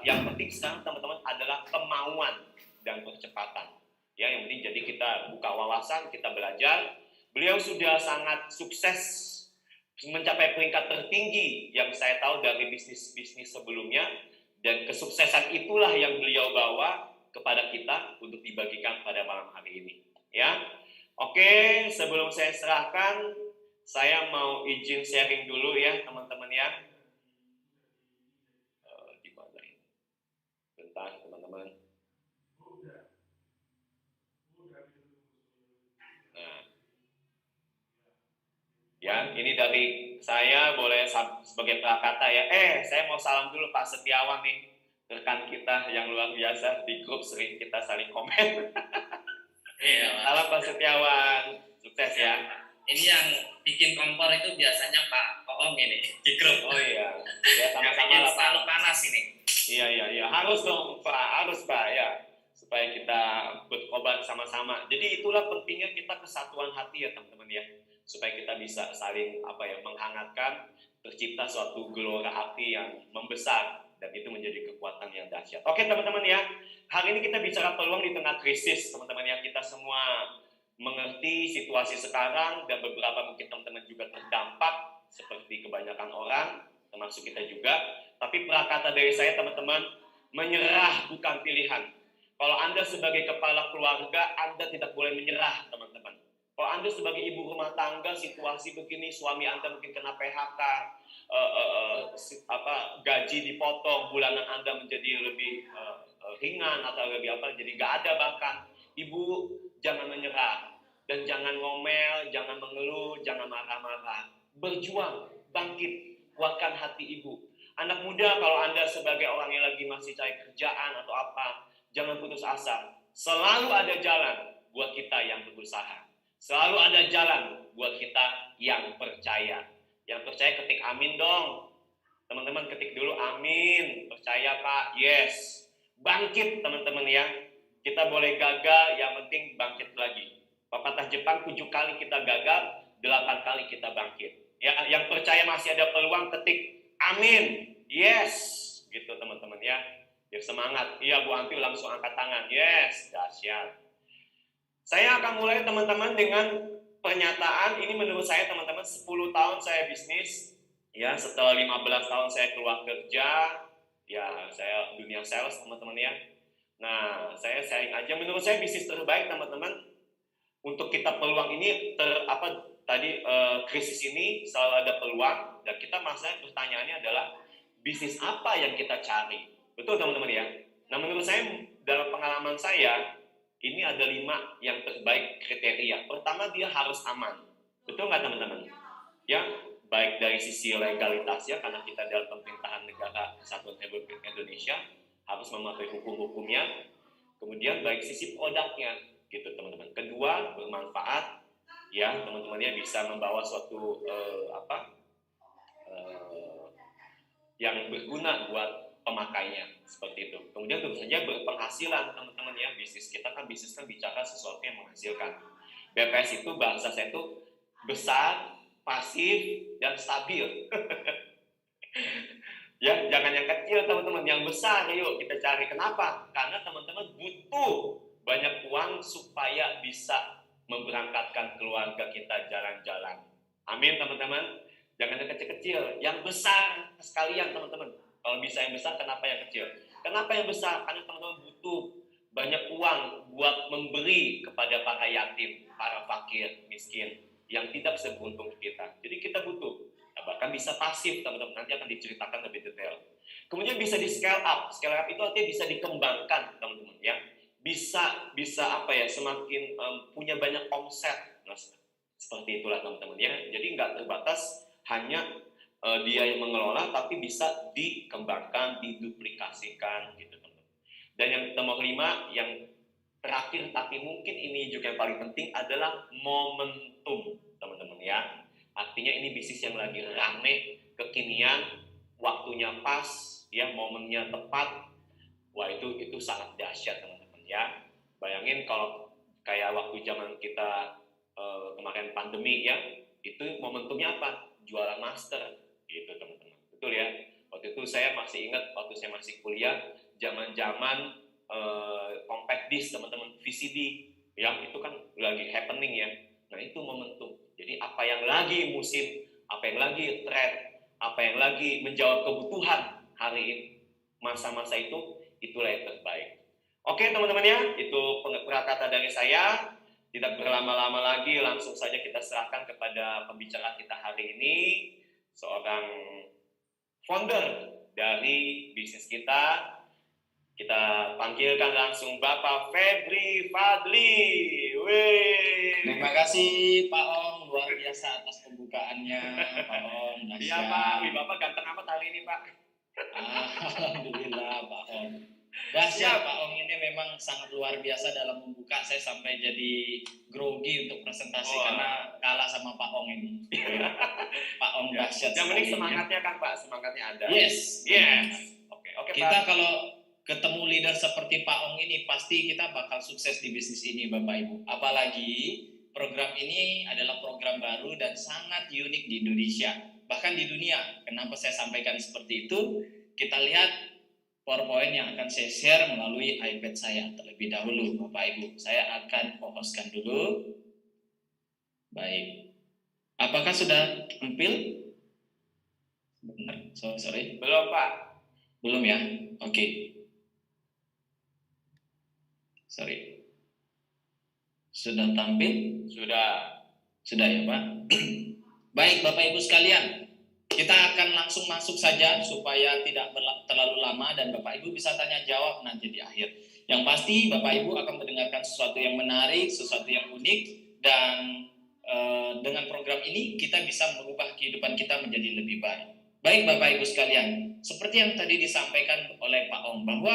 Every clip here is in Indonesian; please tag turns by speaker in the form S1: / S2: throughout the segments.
S1: yang penting sekarang teman-teman adalah kemauan dan percepatan. Ya, yang penting jadi kita buka wawasan, kita belajar. Beliau sudah sangat sukses mencapai peringkat tertinggi yang saya tahu dari bisnis-bisnis sebelumnya, dan kesuksesan itulah yang beliau bawa kepada kita untuk dibagikan pada malam hari ini. Ya, oke, sebelum saya serahkan, saya mau izin sharing dulu ya teman-teman ya. Di mana ini? Bentar teman-teman. Nah, ya, ini dari saya, boleh sebagai prakata ya. Saya mau salam dulu Pak Setiawan nih, rekan kita yang luar biasa di grup, sering kita saling komen.
S2: Iya,
S1: Salam Pak Setiawan, sukses ya.
S2: Ini yang bikin kompor itu biasanya Pak Oong ini di grup.
S1: Oh iya, ya sama-sama lah Pak.
S2: Selalu panas ini.
S1: Iya, harus dong Pak, harus Pak ya, supaya kita berkobar sama-sama. Jadi itulah pentingnya kita kesatuan hati ya teman-teman ya, supaya kita bisa saling menghangatkan, tercipta suatu gelora api yang membesar, dan itu menjadi kekuatan yang dahsyat. Oke teman-teman ya, hari ini kita bicara peluang di tengah krisis teman-teman ya. Kita semua mengerti situasi sekarang, dan beberapa mungkin teman-teman juga terdampak seperti kebanyakan orang, termasuk kita juga. Tapi prakata dari saya teman-teman, menyerah bukan pilihan. Kalau Anda sebagai kepala keluarga, Anda tidak boleh menyerah teman-teman. Kalau Anda sebagai ibu rumah tangga, situasi begini, suami Anda mungkin kena PHK, gaji dipotong, bulanan Anda menjadi lebih ringan atau lebih jadi nggak ada bahkan. Ibu jangan menyerah, dan jangan ngomel, jangan mengeluh, jangan marah-marah. Berjuang, bangkit, kuatkan hati ibu. Anak muda, kalau Anda sebagai orang yang lagi masih cari kerjaan atau apa, jangan putus asa. Selalu ada jalan buat kita yang berusaha. Selalu ada jalan buat kita yang percaya. Yang percaya ketik amin dong. Teman-teman ketik dulu amin. Percaya Pak, yes. Bangkit teman-teman ya. Kita boleh gagal, yang penting bangkit lagi. Pepatah Jepang, 7 kali kita gagal, 8 kali kita bangkit. Ya, yang percaya masih ada peluang, ketik amin, yes, gitu teman-teman ya. Biar semangat. Iya Bu Anti langsung angkat tangan, yes, dahsyat. Saya akan mulai teman-teman dengan pernyataan. Ini menurut saya teman-teman, 10 tahun saya bisnis, ya setelah 15 tahun saya keluar kerja, ya saya dunia sales teman-teman ya. Nah, saya sharing aja, menurut saya bisnis terbaik teman-teman. Untuk kita peluang ini krisis ini selalu ada peluang, dan kita masalah pertanyaannya adalah bisnis apa yang kita cari. Betul teman-teman ya. Nah, menurut saya dalam pengalaman saya ini ada 5 yang terbaik kriteria. Pertama, dia harus aman. Betul nggak teman-teman? Ya, baik dari sisi legalitas ya, karena kita dalam pemerintahan negara Kesatuan Republik Indonesia harus mematuhi hukum-hukumnya. Kemudian baik sisi produknya gitu teman-teman. Kedua, bermanfaat ya teman-temannya, bisa membawa suatu yang berguna buat pemakainya, seperti itu. Kemudian tentu saja berpenghasilan teman-teman ya. Bisnis kan bicara sesuatu yang menghasilkan. BPS itu bahasa saya itu besar, pasif, dan stabil. Ya, jangan yang kecil teman-teman, yang besar yuk kita cari. Kenapa? Karena teman-teman butuh banyak uang supaya bisa memberangkatkan keluarga kita jalan-jalan. Amin teman-teman. Jangan yang kecil-kecil, yang besar sekalian teman-teman. Kalau bisa yang besar, kenapa yang kecil? Kenapa yang besar? Karena teman-teman butuh banyak uang buat memberi kepada para yatim, para fakir, miskin, yang tidak seberuntung kita. Jadi kita butuh. Nah, bahkan bisa pasif teman-teman, nanti akan diceritakan lebih detail. Kemudian bisa di scale up. Scale up itu artinya bisa dikembangkan teman-teman ya. Bisa semakin punya banyak omset. Nah, seperti itulah teman-teman ya. Jadi nggak terbatas hanya dia yang mengelola, tapi bisa dikembangkan, diduplikasikan gitu teman-teman. Dan yang nomor 5, yang terakhir tapi mungkin ini juga yang paling penting, adalah momentum teman-teman ya. Artinya ini bisnis yang lagi rame, kekinian, waktunya pas, ya momennya tepat. Wah itu sangat dahsyat teman-teman ya. Bayangin kalau kayak waktu zaman kita kemarin pandemi ya, itu momentumnya apa? Jualan masker gitu teman-teman. Betul ya? Waktu Waktu itu saya masih ingat, waktu saya masih kuliah, zaman-zaman compact disc, teman-teman, VCD, yang itu kan lagi happening ya. Nah itu momentum. Jadi apa yang lagi musim, apa yang lagi tren, apa yang lagi menjawab kebutuhan hari ini, masa-masa itulah yang terbaik. Oke teman-teman ya, itu kata dari saya. Tidak berlama-lama lagi, langsung saja kita serahkan kepada pembicara kita hari ini, seorang founder dari bisnis kita. Kita panggilkan langsung Bapak Febri Fadli. Wih.
S3: Terima kasih Pak Om, luar biasa atas pembukaannya Pak Om.
S1: Iya Pak, wih Bapak ganteng amat hari ini Pak.
S3: Alhamdulillah Pak Om. Dahsyat Pak Om, ini memang sangat luar biasa dalam membuka. Saya sampai jadi grogi untuk presentasi karena kalah sama Pak Om ini. Pak Om dahsyat.
S1: Yang penting semangatnya kan Pak, semangatnya ada.
S3: Yes.
S1: Oke
S3: kita
S1: Pak.
S3: kalau ketemu leader seperti Pak Ong ini, pasti kita bakal sukses di bisnis ini Bapak Ibu. Apalagi program ini adalah program baru dan sangat unik di Indonesia, bahkan di dunia. Kenapa saya sampaikan seperti itu? Kita lihat PowerPoint yang akan saya share melalui iPad saya terlebih dahulu Bapak Ibu. Saya akan fokuskan dulu. Baik. Apakah sudah tampil? Benar, sorry.
S1: Belum Pak.
S3: Belum ya? Oke. Sorry. Sudah tampil? Sudah ya Pak? Baik Bapak Ibu sekalian, kita akan langsung masuk saja supaya tidak terlalu lama dan Bapak Ibu bisa tanya jawab nanti di akhir. Yang pasti Bapak Ibu akan mendengarkan sesuatu yang menarik, sesuatu yang unik, dan dengan program ini kita bisa merubah kehidupan kita menjadi lebih baik. Baik Bapak Ibu sekalian, seperti yang tadi disampaikan oleh Pak Om, bahwa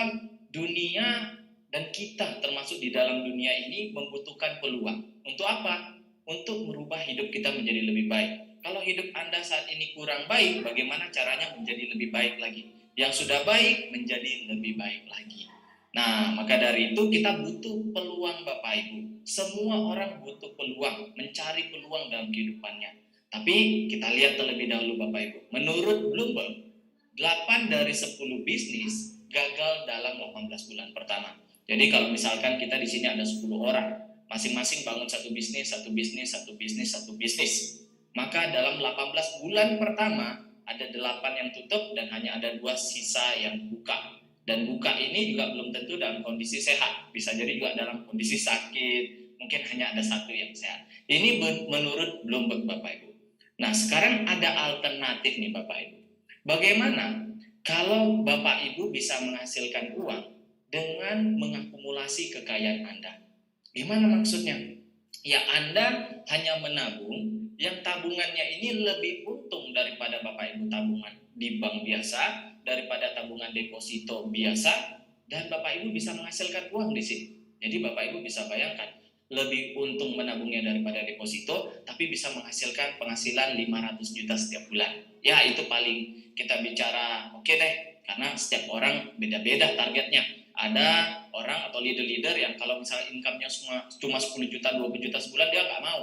S3: dunia dan kita termasuk di dalam dunia ini membutuhkan peluang. Untuk apa? Untuk merubah hidup kita menjadi lebih baik. Kalau hidup Anda saat ini kurang baik, bagaimana caranya menjadi lebih baik lagi? Yang sudah baik menjadi lebih baik lagi. Nah, maka dari itu kita butuh peluang Bapak Ibu. Semua orang butuh peluang, mencari peluang dalam kehidupannya. Tapi kita lihat terlebih dahulu Bapak Ibu. Menurut Bloomberg, 8 dari 10 bisnis gagal dalam 18 bulan pertama. Jadi kalau misalkan kita di sini ada 10 orang, masing-masing bangun satu bisnis, maka dalam 18 bulan pertama ada 8 yang tutup dan hanya ada 2 sisa yang buka. Dan buka ini juga belum tentu dalam kondisi sehat, bisa jadi juga dalam kondisi sakit, mungkin hanya ada 1 yang sehat. Ini menurut Bloomberg Bapak Ibu. Nah sekarang ada alternatif nih Bapak Ibu. Bagaimana kalau Bapak Ibu bisa menghasilkan uang dengan mengakumulasi kekayaan Anda? Gimana maksudnya? Ya Anda hanya menabung, yang tabungannya ini lebih untung daripada Bapak Ibu tabungan di bank biasa, daripada tabungan deposito biasa, dan Bapak Ibu bisa menghasilkan uang di sini. Jadi Bapak Ibu bisa bayangkan, lebih untung menabungnya daripada deposito, tapi bisa menghasilkan penghasilan 500 juta setiap bulan. Ya itu paling kita bicara oke deh, karena setiap orang beda-beda targetnya. Ada orang atau leader-leader yang kalau misalnya income-nya cuma 10 juta, 20 juta sebulan, dia nggak mau.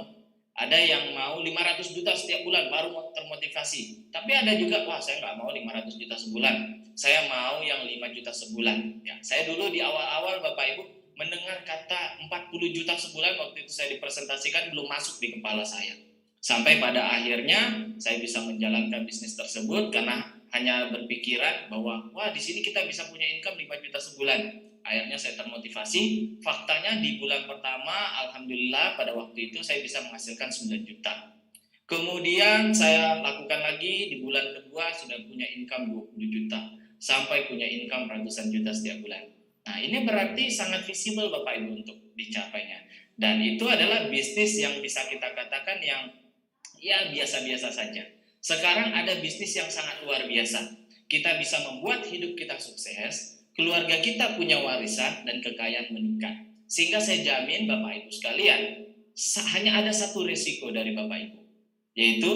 S3: Ada yang mau 500 juta setiap bulan, baru termotivasi. Tapi ada juga, wah saya nggak mau 500 juta sebulan, saya mau yang 5 juta sebulan. Ya, saya dulu di awal-awal Bapak Ibu mendengar kata 40 juta sebulan, waktu itu saya dipresentasikan belum masuk di kepala saya. Sampai pada akhirnya saya bisa menjalankan bisnis tersebut karena hanya berpikiran bahwa wah di sini kita bisa punya income 5 juta sebulan. Akhirnya saya termotivasi. Faktanya di bulan pertama alhamdulillah pada waktu itu saya bisa menghasilkan 9 juta. Kemudian saya lakukan lagi di bulan kedua sudah punya income 20 juta sampai punya income ratusan juta setiap bulan. Nah, ini berarti sangat visible Bapak Ibu untuk dicapainya. Dan itu adalah bisnis yang bisa kita katakan yang ya biasa-biasa saja. Sekarang ada bisnis yang sangat luar biasa. Kita bisa membuat hidup kita sukses, keluarga kita punya warisan dan kekayaan meningkat. Sehingga saya jamin Bapak Ibu sekalian, hanya ada satu risiko dari Bapak Ibu, yaitu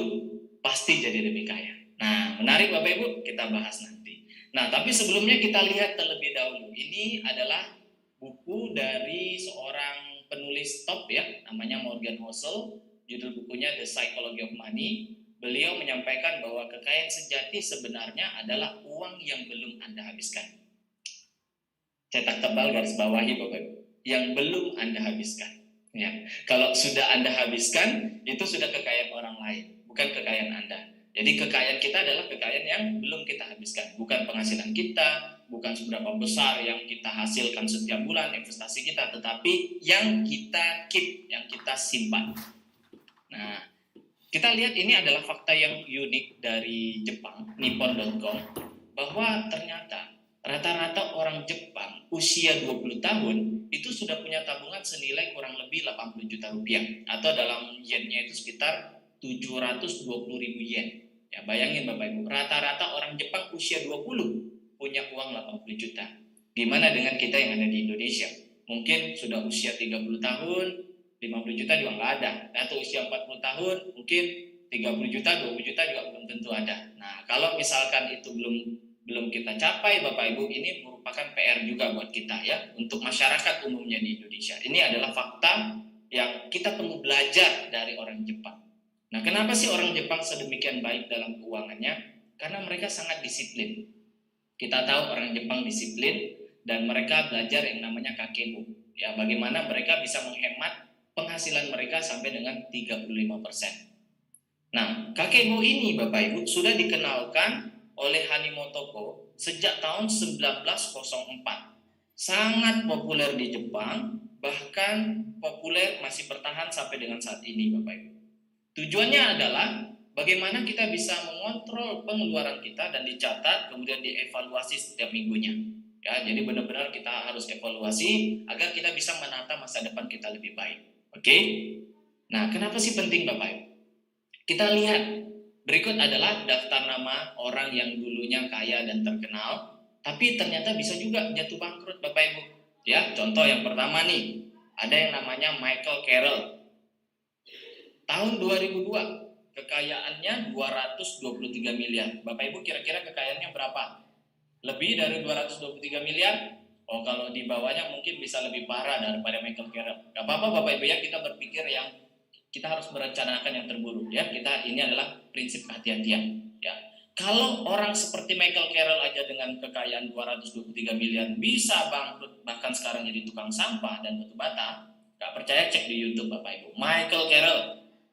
S3: pasti jadi lebih kaya. Nah, menarik Bapak Ibu, kita bahas nanti. Nah, tapi sebelumnya kita lihat terlebih dahulu. Ini adalah buku dari seorang penulis top ya, namanya Morgan Housel. Judul bukunya The Psychology of Money. beliau menyampaikan bahwa kekayaan sejati sebenarnya adalah uang yang belum Anda habiskan. Cetak tebal garis bawahi Bapak Ibu, yang belum Anda habiskan. Ya, kalau sudah Anda habiskan, itu sudah kekayaan orang lain, bukan kekayaan Anda. Jadi kekayaan kita adalah kekayaan yang belum kita habiskan, bukan penghasilan kita, bukan seberapa besar yang kita hasilkan setiap bulan investasi kita, tetapi yang kita keep, yang kita simpan. Nah, kita lihat ini adalah fakta yang unik dari Jepang, nippon.com, bahwa ternyata rata-rata orang Jepang usia 20 tahun itu sudah punya tabungan senilai kurang lebih 80 juta rupiah, atau dalam yennya itu sekitar 720 ribu yen. Ya, bayangin Bapak Ibu, rata-rata orang Jepang usia 20 punya uang 80 juta. Gimana dengan kita yang ada di Indonesia? Mungkin sudah usia 30 tahun, 50 juta juga nggak ada. Atau usia 40 tahun, mungkin 30 juta, 20 juta juga belum tentu ada. Nah, kalau misalkan itu belum kita capai Bapak Ibu, ini merupakan PR juga buat kita ya, untuk masyarakat umumnya di Indonesia. Ini adalah fakta yang kita perlu belajar dari orang Jepang. Nah, kenapa sih orang Jepang sedemikian baik dalam keuangannya? Karena mereka sangat disiplin. Kita tahu orang Jepang disiplin dan mereka belajar yang namanya kakebo. Ya, bagaimana mereka bisa menghemat penghasilan mereka sampai dengan 35%. Nah, kakebo ini Bapak Ibu sudah dikenalkan oleh Hanimotoko sejak tahun 1904. Sangat populer di Jepang, bahkan populer masih bertahan sampai dengan saat ini Bapak Ibu. Tujuannya adalah bagaimana kita bisa mengontrol pengeluaran kita dan dicatat, kemudian dievaluasi setiap minggunya. Ya, jadi benar-benar kita harus evaluasi agar kita bisa menata masa depan kita lebih baik. Oke? Nah, kenapa sih penting Bapak Ibu? Kita lihat berikut adalah daftar nama orang yang dulunya kaya dan terkenal, tapi ternyata bisa juga jatuh bangkrut Bapak Ibu. Ya, contoh yang pertama nih, ada yang namanya Michael Carroll. Tahun 2002, kekayaannya 223 miliar. Bapak Ibu kira-kira kekayaannya berapa? Lebih dari 223 miliar? Oh, kalau di bawahnya mungkin bisa lebih parah daripada Michael Carroll. Gak apa-apa Bapak Ibu ya, kita berpikir yang kita harus merencanakan yang terburuk ya. Ini adalah prinsip kehati-hatian ya. Kalau orang seperti Michael Carroll aja dengan kekayaan 223 miliar bisa bangkrut, bahkan sekarang jadi tukang sampah dan batu bata, gak percaya cek di YouTube Bapak Ibu. Michael Carroll,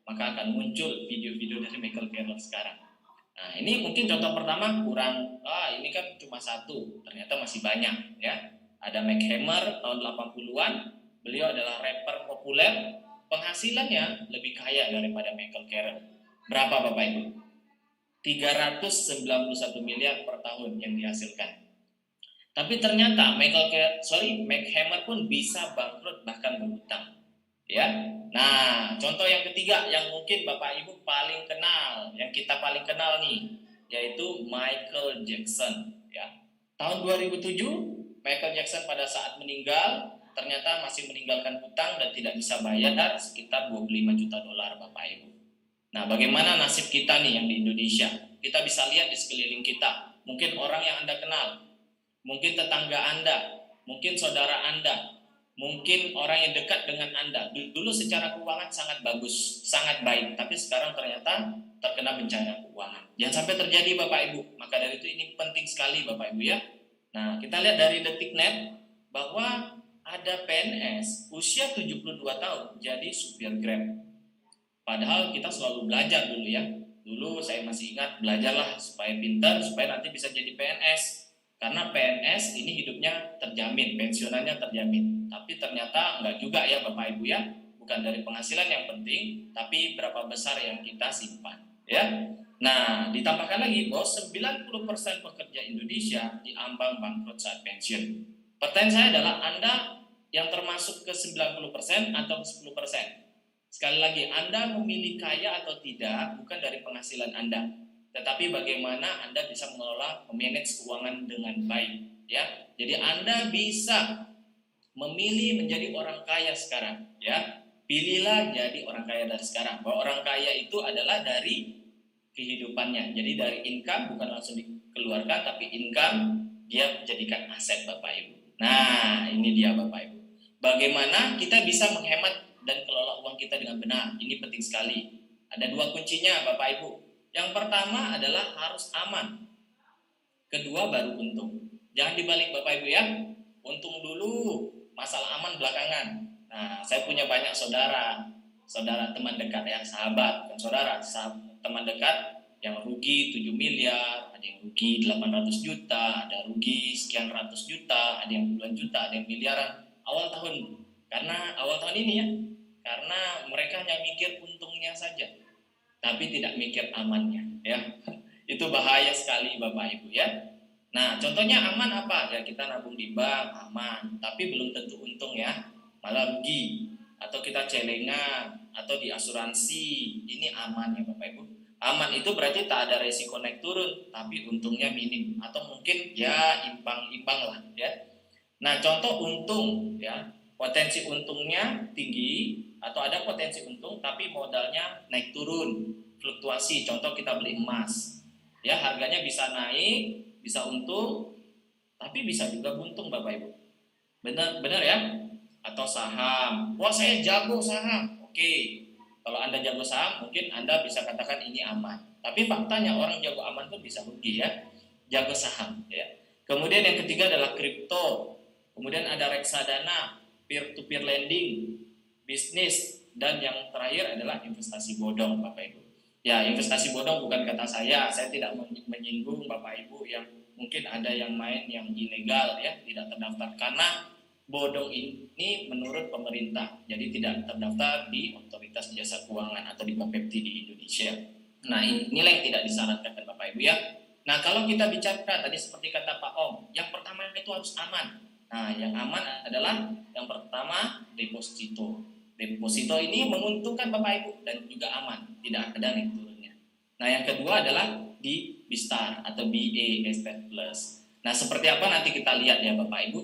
S3: maka akan muncul video-video dari Michael Carroll sekarang. Nah, ini mungkin contoh pertama kurang, ini kan cuma satu, ternyata masih banyak ya. Ada Mike Hammer tahun 80-an, beliau adalah rapper populer, penghasilannya lebih kaya daripada Michael Carroll. Berapa Bapak Ibu? 391 miliar per tahun yang dihasilkan. Tapi ternyata Mike Hammer pun bisa bangkrut bahkan berhutang. Ya. Nah, contoh yang ketiga yang mungkin Bapak Ibu paling kenal, yang kita paling kenal nih, yaitu Michael Jackson. Ya. Tahun 2007, Michael Jackson pada saat meninggal ternyata masih meninggalkan hutang dan tidak bisa bayar sekitar 25 juta dolar Bapak Ibu. Nah, bagaimana nasib kita nih yang di Indonesia? Kita bisa lihat di sekeliling kita. Mungkin orang yang Anda kenal, mungkin tetangga Anda, mungkin saudara Anda, mungkin orang yang dekat dengan Anda. Dulu secara keuangan sangat bagus, sangat baik, tapi sekarang ternyata terkena bencana keuangan. Jangan sampai terjadi Bapak Ibu. Maka dari itu ini penting sekali Bapak Ibu ya. Nah, kita lihat dari Detiknet bahwa ada PNS usia 72 tahun jadi supir Grab. Padahal kita selalu belajar dulu ya. Dulu saya masih ingat, belajarlah supaya pintar, supaya nanti bisa jadi PNS. Karena PNS ini hidupnya terjamin, pensiunannya terjamin. Tapi ternyata enggak juga ya Bapak Ibu ya. Bukan dari penghasilan yang penting, tapi berapa besar yang kita simpan. Ya. Nah, ditambahkan lagi bahwa 90% pekerja Indonesia diambang bangkrut saat pensiun. Pertanyaan saya adalah, Anda yang termasuk ke 90% atau 10%? Sekali lagi, Anda memilih kaya atau tidak bukan dari penghasilan Anda, tetapi bagaimana Anda bisa mengelola, memanage keuangan dengan baik. Ya, jadi Anda bisa memilih menjadi orang kaya sekarang. Ya, pilihlah jadi orang kaya dari sekarang. Bahwa orang kaya itu adalah dari kehidupannya. Jadi dari income bukan langsung dikeluarkan, tapi income dia jadikan aset Bapak Ibu. Nah, ini dia Bapak Ibu. Bagaimana kita bisa menghemat dan kelola uang kita dengan benar. Ini penting sekali. Ada dua kuncinya Bapak Ibu. Yang pertama adalah harus aman. Kedua baru untung. Jangan dibalik Bapak Ibu ya. Untung dulu, masalah aman belakangan. Nah, saya punya banyak saudara teman dekat ya, sahabat, bukan saudara, teman dekat yang rugi 7 miliar, ada yang rugi 800 juta, ada rugi sekian ratus juta, ada yang puluhan juta, ada yang miliaran awal tahun. Karena awal tahun ini ya, karena mereka hanya mikir untungnya saja, tapi tidak mikir amannya ya. Itu bahaya sekali Bapak Ibu ya. Nah, contohnya aman apa? Ya kita nabung di bank aman, tapi belum tentu untung ya, malah rugi. Atau kita celengan atau di asuransi, ini aman ya Bapak Ibu. Aman itu berarti tak ada resiko naik turun, tapi untungnya minim atau mungkin ya imbang-imbang lah ya. Nah, contoh untung ya, potensi untungnya tinggi atau ada potensi untung tapi modalnya naik turun, fluktuasi. Contoh kita beli emas. Ya, harganya bisa naik, bisa untung, tapi bisa juga buntung Bapak Ibu. Benar ya? Atau saham. Wah, saya jago saham. Oke. Kalau Anda jago saham, mungkin Anda bisa katakan ini aman. Tapi faktanya orang jago aman pun bisa rugi ya. Jago saham ya. Kemudian yang ketiga adalah kripto. Kemudian ada reksadana, peer to peer lending, bisnis, dan yang terakhir adalah investasi bodong Bapak Ibu. Ya, investasi bodong bukan kata saya tidak menyinggung Bapak Ibu yang mungkin ada yang main yang ilegal ya, tidak terdaftar, karena bodong ini menurut pemerintah, jadi tidak terdaftar di Otoritas Jasa Keuangan atau di Bapepti di Indonesia. Nah, inilah yang tidak disarankan Bapak Ibu ya. Nah, kalau kita bicara tadi seperti kata Pak Om, yang pertama itu harus aman. Nah, yang aman adalah yang pertama deposito. Deposito ini menguntungkan Bapak Ibu dan juga aman, tidak ada naik turunnya. Nah, yang kedua adalah di BISTAR atau BA Estate Plus. Nah, seperti apa nanti kita lihat ya Bapak Ibu.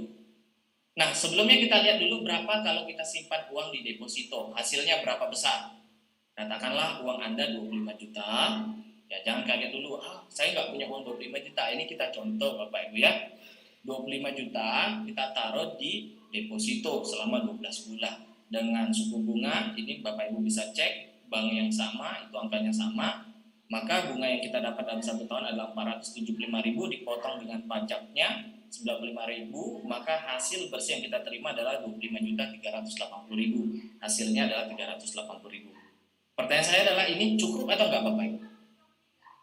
S3: Nah, sebelumnya kita lihat dulu berapa kalau kita simpan uang di deposito, hasilnya berapa besar. Katakanlah uang Anda 25 juta, ya jangan kaget dulu, saya nggak punya uang 25 juta, ini kita contoh Bapak Ibu ya. 25 juta kita taruh di deposito selama 12 bulan. Dengan suku bunga, ini Bapak Ibu bisa cek, bank yang sama, itu angkanya sama, maka bunga yang kita dapat dalam 1 tahun adalah 475.000, dipotong dengan pajaknya 95.000, maka hasil bersih yang kita terima adalah 25.380.000. Hasilnya adalah 380.000. Pertanyaan saya adalah, ini cukup atau enggak Bapak Ibu?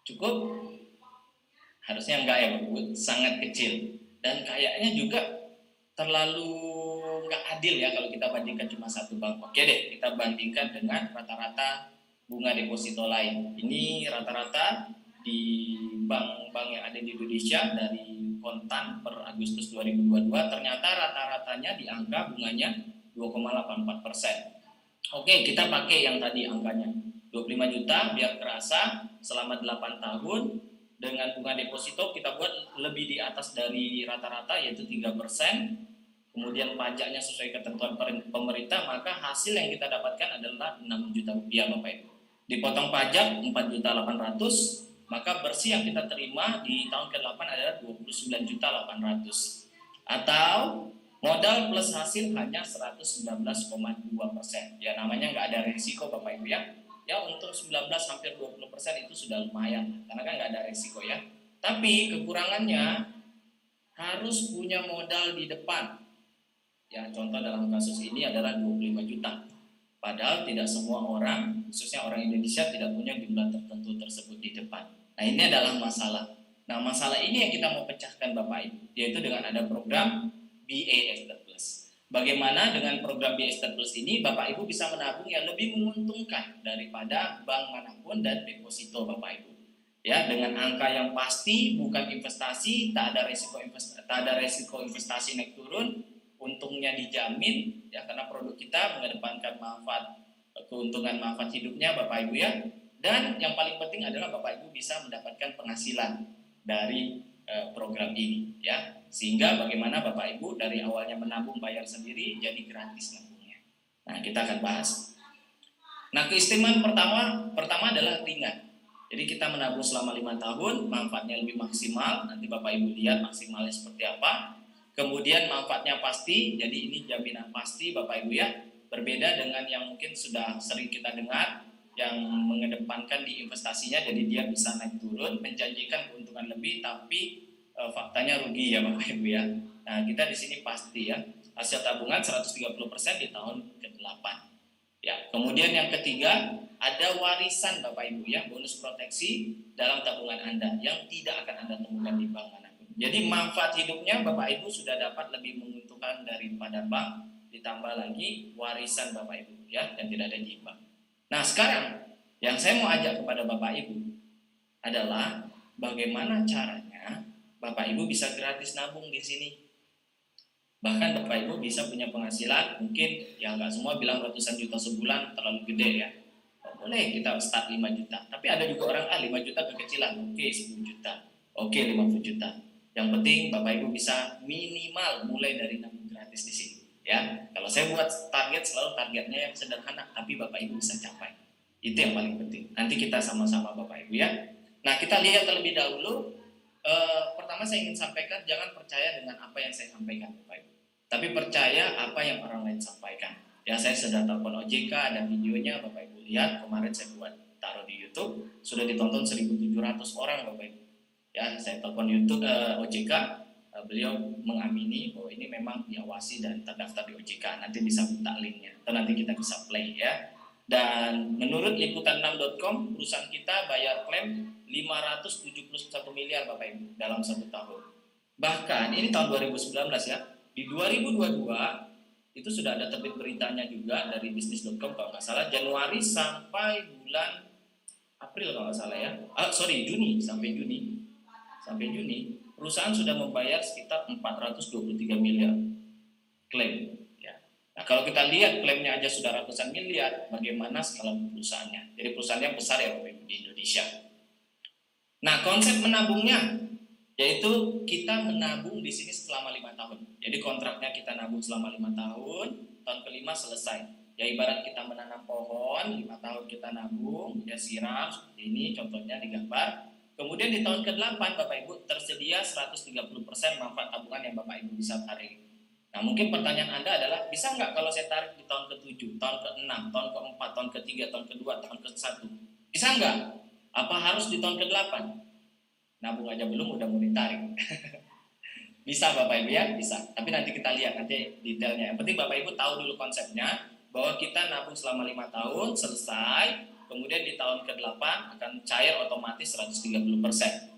S3: Cukup? Harusnya enggak ya Bapak Ibu, sangat kecil. Dan kayaknya juga terlalu nggak adil ya kalau kita bandingkan cuma satu bank. Oke deh, kita bandingkan dengan rata-rata bunga deposito lain. Ini rata-rata di bank-bank yang ada di Indonesia dari kontan per Agustus 2022, ternyata rata-ratanya di angka bunganya 2,84%. Oke, kita pakai yang tadi angkanya 25 juta biar kerasa selama 8 tahun. Dengan bunga deposito kita buat lebih di atas dari rata-rata, yaitu 3%. Kemudian pajaknya sesuai ketentuan pemerintah, maka hasil yang kita dapatkan adalah 6 juta rupiah Bapak Ibu. Dipotong pajak 4.800.000, maka bersih yang kita terima di tahun ke-8 adalah 29.800.000. Atau modal plus hasil hanya 119,2%. Ya namanya nggak ada risiko Bapak Ibu ya. Ya untung 19 hampir 20% itu sudah lumayan, karena kan nggak ada risiko ya. Tapi kekurangannya harus punya modal di depan. Ya, contoh dalam kasus ini adalah 25 juta. Padahal tidak semua orang, khususnya orang Indonesia, tidak punya jumlah tertentu tersebut di depan. Nah, ini adalah masalah. Nah, masalah ini yang kita mau pecahkan Bapak Ibu, yaitu dengan ada program BA Estate Plus. Bagaimana dengan program BA Estate Plus ini Bapak Ibu bisa menabung yang lebih menguntungkan daripada bank manapun dan deposito Bapak Ibu. Ya, dengan angka yang pasti, bukan investasi, tak ada resiko investasi naik turun. Untungnya dijamin ya, karena produk kita mengedepankan keuntungan manfaat hidupnya Bapak Ibu ya. Dan yang paling penting adalah Bapak Ibu bisa mendapatkan penghasilan dari program ini ya. Sehingga bagaimana Bapak Ibu dari awalnya menabung bayar sendiri jadi gratis nabungnya. Nah, kita akan bahas. Nah, keistimewaan pertama adalah ringan. Jadi kita menabung selama 5 tahun, manfaatnya lebih maksimal. Nanti Bapak Ibu lihat maksimalnya seperti apa. Kemudian manfaatnya pasti, jadi ini jaminan pasti Bapak Ibu ya. Berbeda dengan yang mungkin sudah sering kita dengar, yang mengedepankan di investasinya, jadi dia bisa naik turun, menjanjikan keuntungan lebih, tapi faktanya rugi ya Bapak Ibu ya. Nah, kita di sini pasti ya, hasil tabungan 130% di tahun ke-8. Ya, kemudian yang ketiga, ada warisan Bapak Ibu ya, bonus proteksi dalam tabungan Anda yang tidak akan Anda temukan di bank manapun. Jadi manfaat hidupnya Bapak Ibu sudah dapat lebih menguntungkan daripada bank, ditambah lagi warisan Bapak Ibu ya, yang tidak ada di bank. Nah, sekarang yang saya mau ajak kepada Bapak Ibu adalah bagaimana caranya Bapak Ibu bisa gratis nabung di sini. Bahkan Bapak Ibu bisa punya penghasilan, mungkin ya nggak semua bilang ratusan juta sebulan terlalu gede ya. Boleh kita start 5 juta. Tapi ada juga orang 5 juta kekecilan. Oke, 10 juta. Oke, 50 juta. Yang penting Bapak Ibu bisa minimal mulai dari nabung gratis di sini. Ya, kalau saya buat target selalu targetnya yang sederhana, tapi Bapak Ibu bisa capai. Itu yang paling penting. Nanti kita sama-sama Bapak Ibu ya. Nah, kita lihat terlebih dahulu. Pertama saya ingin sampaikan, jangan percaya dengan apa yang saya sampaikan Bapak Ibu, tapi percaya apa yang orang lain sampaikan. Ya, saya sudah telepon OJK, ada videonya Bapak Ibu lihat, kemarin saya buat taruh di YouTube, sudah ditonton 1.700 orang Bapak Ibu. Ya, saya telepon YouTube OJK, beliau mengamini bahwa ini memang diawasi dan terdaftar di OJK. Nanti bisa minta linknya, atau nanti kita bisa play ya. Dan menurut liputan6.com, perusahaan kita bayar klaim 571 miliar Bapak Ibu dalam 1 tahun. Bahkan ini tahun 2019 ya, di 2022 itu sudah ada terbit beritanya juga dari bisnis.com kalau nggak salah, Januari sampai bulan April kalau nggak salah ya, Juni sampai Juni perusahaan sudah membayar sekitar 423 miliar klaim. Nah, kalau kita lihat klaimnya aja sudah ratusan miliar, bagaimana skala perusahaannya? Jadi perusahaannya besar ya Bapak Ibu di Indonesia. Nah, konsep menabungnya yaitu kita menabung di sini selama 5 tahun. Jadi kontraknya kita nabung selama 5 tahun, tahun ke-5 selesai. Ya ibarat kita menanam pohon, 5 tahun kita nabung, ya siram seperti ini contohnya digambar. Kemudian di tahun ke-8 Bapak Ibu tersedia 130% manfaat tabungan yang Bapak Ibu bisa tarik. Nah, mungkin pertanyaan Anda adalah, bisa nggak kalau saya tarik di tahun ke-7, tahun ke-6, tahun ke-4, tahun ke-3, tahun ke-2, tahun ke-1? Bisa nggak? Apa harus di tahun ke-8? Nabung aja belum, udah mau ditarik. Bisa Bapak Ibu ya? Bisa. Tapi nanti kita lihat nanti detailnya. Yang penting Bapak Ibu tahu dulu konsepnya, bahwa kita nabung selama 5 tahun, selesai, kemudian di tahun ke-8 akan cair otomatis 130%.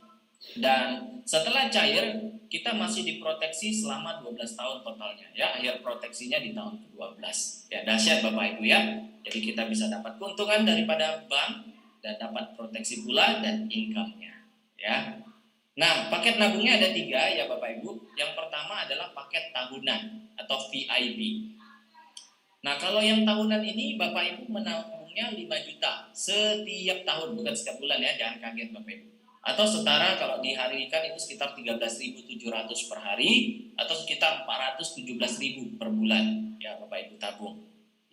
S3: Dan setelah cair, kita masih diproteksi selama 12 tahun totalnya ya, akhir proteksinya di tahun ke-12. Ya, dahsyat Bapak Ibu ya. Jadi kita bisa dapat keuntungan daripada bank dan dapat proteksi pula dan income-nya ya. Nah, paket nabungnya ada 3 ya Bapak Ibu. Yang pertama adalah paket tahunan atau VIP. Nah, kalau yang tahunan ini Bapak Ibu menabungnya 5 juta setiap tahun, bukan setiap bulan ya, jangan kaget Bapak Ibu. Atau setara kalau diharikan itu sekitar 13.700 per hari atau sekitar 417.000 per bulan ya Bapak Ibu tabung.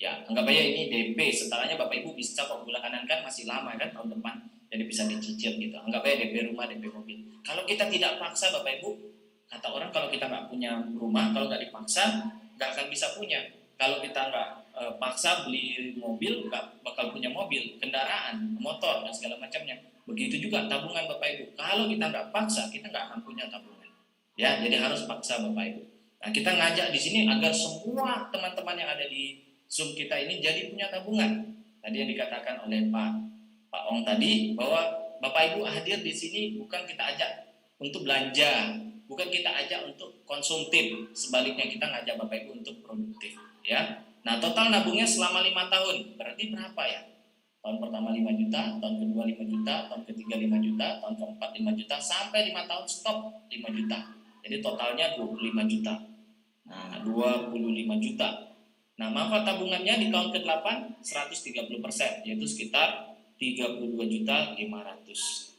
S3: Ya, anggap aja ini DP, setaranya Bapak Ibu bisa kok bulanan kan masih lama kan tahun depan. Jadi bisa dicicil gitu. Anggap aja DP rumah, DP mobil. Kalau kita tidak paksa Bapak Ibu, kata orang kalau kita nggak punya rumah, kalau nggak dipaksa nggak akan bisa punya. Kalau kita nggak paksa beli mobil, nggak bakal punya mobil, kendaraan, motor dan segala macamnya. Begitu juga tabungan Bapak Ibu. Kalau kita nggak paksa, kita nggak akan punya tabungan. Ya, jadi harus paksa Bapak Ibu. Nah, kita ngajak di sini agar semua teman-teman yang ada di Zoom kita ini jadi punya tabungan. Tadi yang dikatakan oleh Pak Ong tadi bahwa Bapak Ibu hadir di sini bukan kita ajak untuk belanja, bukan kita ajak untuk konsumtif. Sebaliknya kita ngajak Bapak Ibu untuk produktif. Ya. Nah, total nabungnya selama 5 tahun. Berarti berapa ya? Tahun pertama 5 juta, tahun kedua 5 juta, tahun ketiga 5 juta, tahun keempat 5 juta, sampai 5 tahun stop 5 juta. Jadi totalnya 25 juta. Nah, 25 juta. Nah, manfaat tabungannya di tahun ke-8 130%, yaitu sekitar 32.500.000.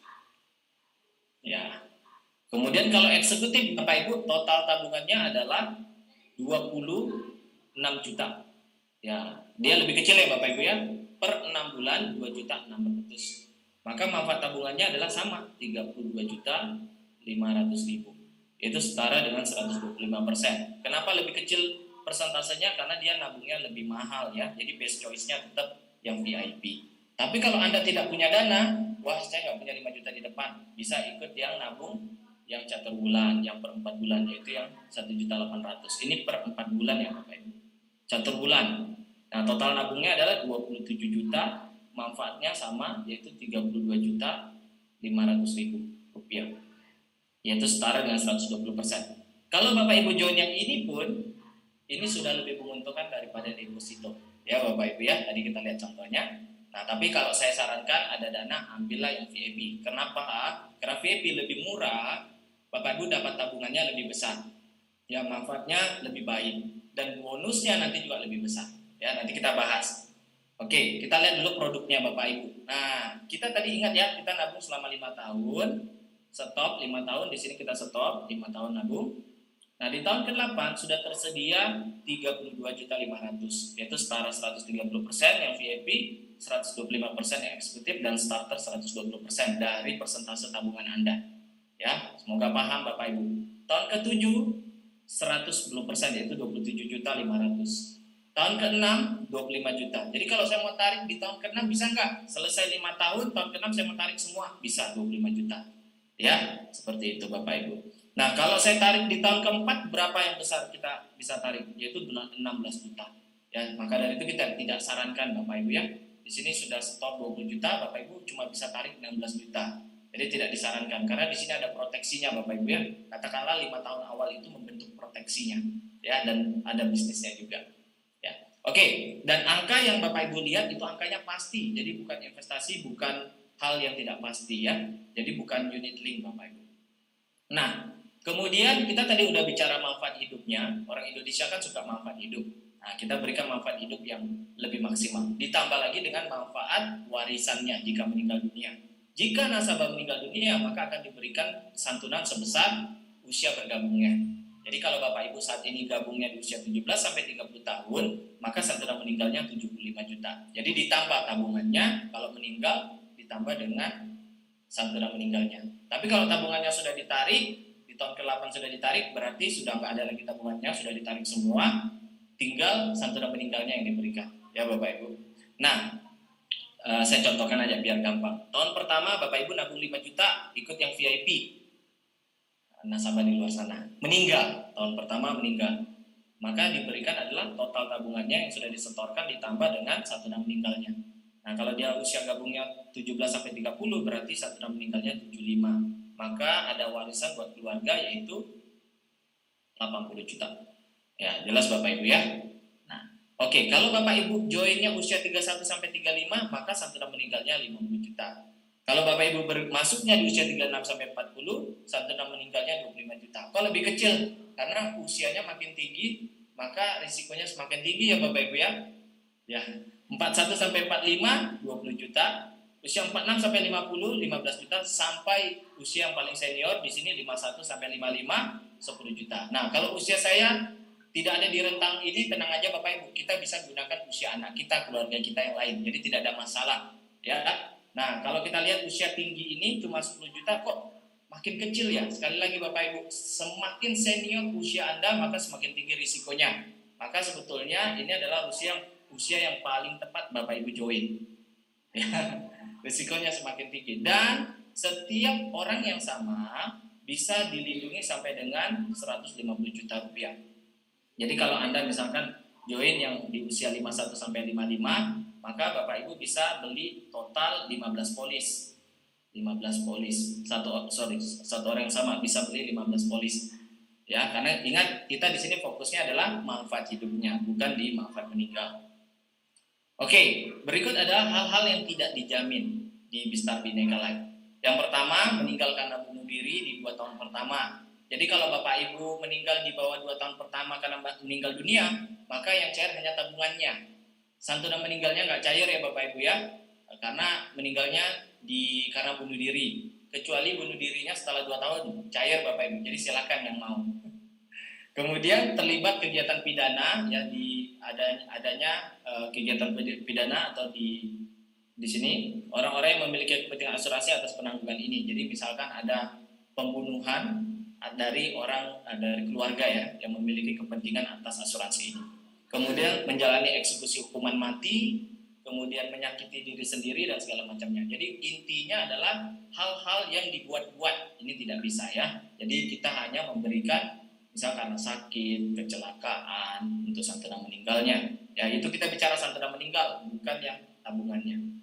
S3: Ya. Kemudian kalau eksekutif Bapak Ibu, total tabungannya adalah 26 juta. Ya, dia lebih kecil ya Bapak Ibu ya. Per 6 bulan 2.600.000. Maka manfaat tabungannya adalah sama 32.500.000. Itu setara dengan 125%. Kenapa lebih kecil persentasenya? Karena dia nabungnya lebih mahal ya. Jadi best choice-nya tetap yang VIP. Tapi kalau Anda tidak punya dana, wah saya nggak punya 5 juta di depan, bisa ikut yang nabung yang catur bulan, yang per 4 bulan, yaitu yang 1.800.000. Ini per 4 bulan ya Bapak Ibu. Catur bulan. Nah total nabungnya adalah 27 juta, manfaatnya sama, yaitu 32.500.000 rupiah, yaitu setara dengan 120%. Kalau Bapak Ibu join yang ini pun, ini sudah lebih menguntungkan daripada deposito. Ya Bapak Ibu ya, tadi kita lihat contohnya. Nah, tapi kalau saya sarankan ada dana, ambillah yang VIP. Kenapa? Karena VIP lebih murah, Bapak Ibu dapat tabungannya lebih besar. Ya, manfaatnya lebih baik dan bonusnya nanti juga lebih besar. Ya, nanti kita bahas. Oke, kita lihat dulu produknya Bapak Ibu. Nah, kita tadi ingat ya, kita nabung selama 5 tahun. Stop 5 tahun, di sini kita stop 5 tahun nabung. Nah, di tahun ke-8 sudah tersedia 32.500.000, yaitu setara 130% yang VIP, 125% yang eksekutif, dan starter 120% dari persentase tabungan Anda. Ya, semoga paham Bapak Ibu. Tahun ke-7 110%, yaitu 27.500.000. Tahun ke-6 25 juta. Jadi kalau saya mau tarik di tahun ke-6 bisa nggak? Selesai 5 tahun, tahun ke-6 saya mau tarik semua, bisa 25 juta. Ya, seperti itu Bapak Ibu. Nah, kalau saya tarik di tahun ke-4, berapa yang besar kita bisa tarik? Yaitu 16 juta. Ya, maka dari itu kita tidak sarankan Bapak Ibu ya. Di sini sudah stop 20 juta, Bapak Ibu cuma bisa tarik 16 juta. Jadi tidak disarankan karena di sini ada proteksinya Bapak Ibu ya. Katakanlah 5 tahun awal itu membentuk proteksinya ya, dan ada bisnisnya juga. Ya. Oke, dan angka yang Bapak Ibu lihat itu angkanya pasti. Jadi bukan investasi, bukan hal yang tidak pasti ya. Jadi bukan unit link Bapak Ibu. Nah, kemudian kita tadi udah bicara manfaat hidupnya. Orang Indonesia kan suka manfaat hidup. Nah, kita berikan manfaat hidup yang lebih maksimal. Ditambah lagi dengan manfaat warisannya jika meninggal dunia. Jika nasabah meninggal dunia, maka akan diberikan santunan sebesar usia bergabungnya. Jadi kalau Bapak Ibu saat ini gabungnya di usia 17 sampai 30 tahun, maka santunan meninggalnya 75 juta. Jadi ditambah tabungannya, kalau meninggal ditambah dengan santunan meninggalnya. Tapi kalau tabungannya sudah ditarik, di tahun ke-8 sudah ditarik, berarti sudah nggak ada lagi tabungannya, sudah ditarik semua, tinggal santunan meninggalnya yang diberikan. Ya Bapak Ibu. Nah, saya contohkan aja biar gampang. Tahun pertama Bapak Ibu nabung 5 juta, ikut yang VIP. Nasabah di luar sana. Meninggal, tahun pertama meninggal. Maka diberikan adalah total tabungannya yang sudah disetorkan ditambah dengan santunan meninggalnya. Nah, kalau dia usia gabungnya 17 sampai 30 berarti santunan meninggalnya 75. Maka ada warisan buat keluarga yaitu 80 juta. Ya, jelas Bapak Ibu ya. Nah, oke, kalau Bapak Ibu joinnya usia 31 sampai 35, maka santunan meninggalnya 50 juta. Kalau Bapak Ibu masuknya di usia 36 sampai 40, santunan meninggalnya 25 juta. Kalau lebih kecil, karena usianya makin tinggi, maka risikonya semakin tinggi ya Bapak Ibu ya. Ya, 41 sampai 45 20 juta, usia 46 sampai 50 15 juta, sampai usia yang paling senior di sini 51 sampai 55 10 juta. Nah, kalau usia saya tidak ada di rentang ini, tenang aja Bapak Ibu, kita bisa gunakan usia anak kita, keluarga kita yang lain. Jadi tidak ada masalah, ya. Nah, kalau kita lihat usia tinggi ini cuma 10 juta kok makin kecil ya. Sekali lagi Bapak Ibu, semakin senior usia Anda, maka semakin tinggi risikonya. Maka sebetulnya ini adalah usia yang paling tepat Bapak Ibu join. Ya, risikonya semakin tinggi. Dan setiap orang yang sama bisa dilindungi sampai dengan 150 juta rupiah. Jadi kalau Anda misalkan join yang di usia 51 sampai 55, maka Bapak Ibu bisa beli total 15 polis. 15 polis. Satu orang yang sama bisa beli 15 polis. Ya, karena ingat kita di sini fokusnya adalah manfaat hidupnya, bukan di manfaat meninggal. Oke, berikut ada hal-hal yang tidak dijamin di Bistar Bhinneka Life. Yang pertama, meninggal karena bunuh diri di 2 tahun pertama. Jadi kalau Bapak Ibu meninggal di bawah 2 tahun pertama karena meninggal dunia, maka yang cair hanya tabungannya. Santunan meninggalnya nggak cair ya Bapak Ibu ya, karena meninggalnya karena bunuh diri. Kecuali bunuh dirinya setelah 2 tahun, cair Bapak Ibu. Jadi silakan yang mau. Kemudian terlibat kegiatan pidana, ya adanya kegiatan pidana atau di sini orang-orang yang memiliki kepentingan asuransi atas penangguhan ini. Jadi misalkan ada pembunuhan dari keluarga ya yang memiliki kepentingan atas asuransi ini. Kemudian menjalani eksekusi hukuman mati, kemudian menyakiti diri sendiri dan segala macamnya. Jadi intinya adalah hal-hal yang dibuat-buat ini tidak bisa ya. Jadi kita hanya memberikan misal karena sakit, kecelakaan untuk santunan meninggalnya. Ya itu kita bicara santunan meninggal, bukan yang tabungannya.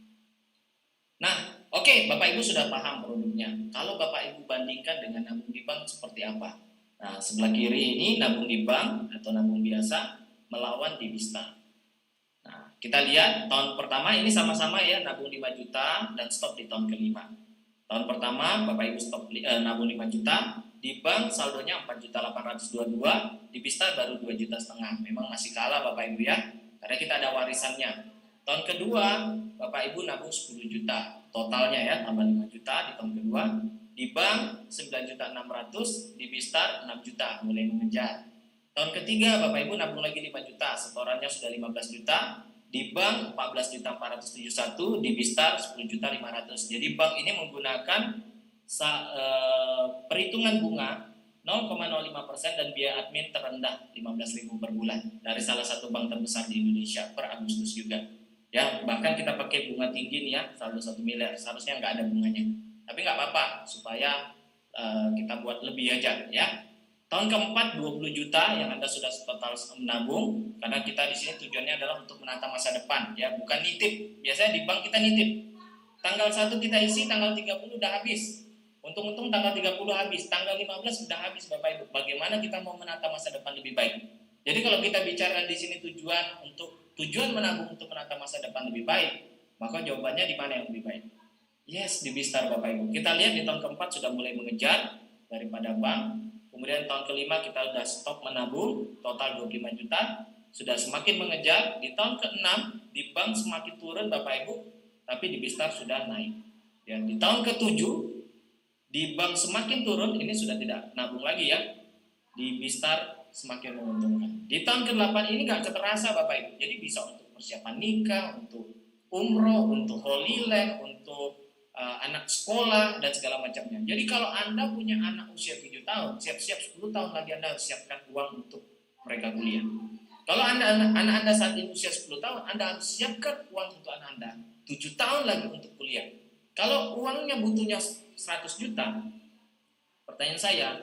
S3: Nah, oke, Bapak Ibu sudah paham produknya. Kalau Bapak Ibu bandingkan dengan nabung di bank seperti apa? Nah, sebelah kiri ini nabung di bank atau nabung biasa melawan Dibistar. Nah, kita lihat tahun pertama ini sama-sama ya, nabung 5 juta dan stop di tahun kelima. Tahun pertama Bapak Ibu stop nabung 5 juta, di bank saldonya 4.822.000, di Dibistar baru 2,5 juta. Memang masih kalah Bapak Ibu ya, karena kita ada warisannya. Tahun kedua Bapak Ibu nabung 10 juta, totalnya ya tambah 5 juta di tahun kedua. Di bank 9.600.000, di Dibistar 6 juta, mulai mengejar. Tahun ketiga Bapak Ibu nabung lagi 5 juta, setorannya sudah 15 juta. Di bank 14.471.000, di Dibistar 10.500.000. Jadi bank ini menggunakan perhitungan bunga 0,05% dan biaya admin terendah 15.000 per bulan dari salah satu bank terbesar di Indonesia per Agustus juga. Ya, bahkan kita pakai bunga tinggi nih ya, saldo 1 miliar, seharusnya nggak ada bunganya. Tapi nggak apa-apa, supaya kita buat lebih aja ya. Tahun keempat 20 juta yang Anda sudah total menabung, karena kita di sini tujuannya adalah untuk menata masa depan ya, bukan nitip. Biasanya di bank kita nitip. Tanggal 1 kita isi, tanggal 30 udah habis. Untung-untung tanggal 30 habis, tanggal 15 sudah habis Bapak Ibu. Bagaimana kita mau menata masa depan lebih baik? Jadi kalau kita bicara di sini tujuan menabung untuk menata masa depan lebih baik, maka jawabannya di mana yang lebih baik? Yes, di Dibistar Bapak Ibu. Kita lihat di tahun keempat sudah mulai mengejar daripada bank. Kemudian tahun kelima kita sudah stop menabung, total 25 juta, sudah semakin mengejar. Di tahun keenam di bank semakin turun Bapak Ibu, tapi di Dibistar sudah naik. Ya, di tahun ketujuh di bank semakin turun, ini sudah tidak nabung lagi ya. Di Dibistar semakin menguntungkan. Di tahun ke-8 ini nggak terasa Bapak Ibu. Jadi bisa untuk persiapan nikah, untuk umroh, untuk Holy Land, untuk anak sekolah dan segala macamnya. Jadi kalau Anda punya anak usia 7 tahun, siap-siap 10 tahun lagi Anda harus siapkan uang untuk mereka kuliah. Kalau anak Anda saat ini usia 10 tahun, Anda harus siapkan uang untuk anak Anda 7 tahun lagi untuk kuliah. Kalau uangnya butuhnya 100 juta, pertanyaan saya,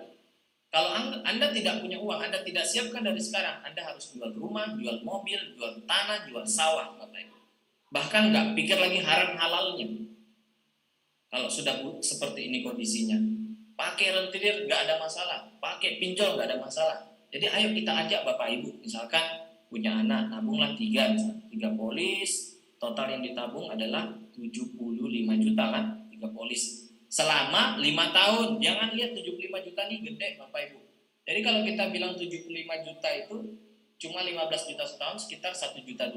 S3: kalau Anda tidak punya uang, Anda tidak siapkan dari sekarang, Anda harus jual rumah, jual mobil, jual tanah, jual sawah, Bapak Ibu. Bahkan nggak pikir lagi haram halalnya. Kalau sudah seperti ini kondisinya, pakai rentenir nggak ada masalah, pakai pinjol nggak ada masalah. Jadi ayo kita ajak Bapak Ibu, misalkan punya anak, nabunglah 3 polis, total yang ditabung adalah 75 juta kan, 3 polis. Selama 5 tahun, jangan lihat 75 juta nih gede Bapak Ibu. Jadi kalau kita bilang 75 juta itu cuma 15 juta setahun, sekitar 1.200.000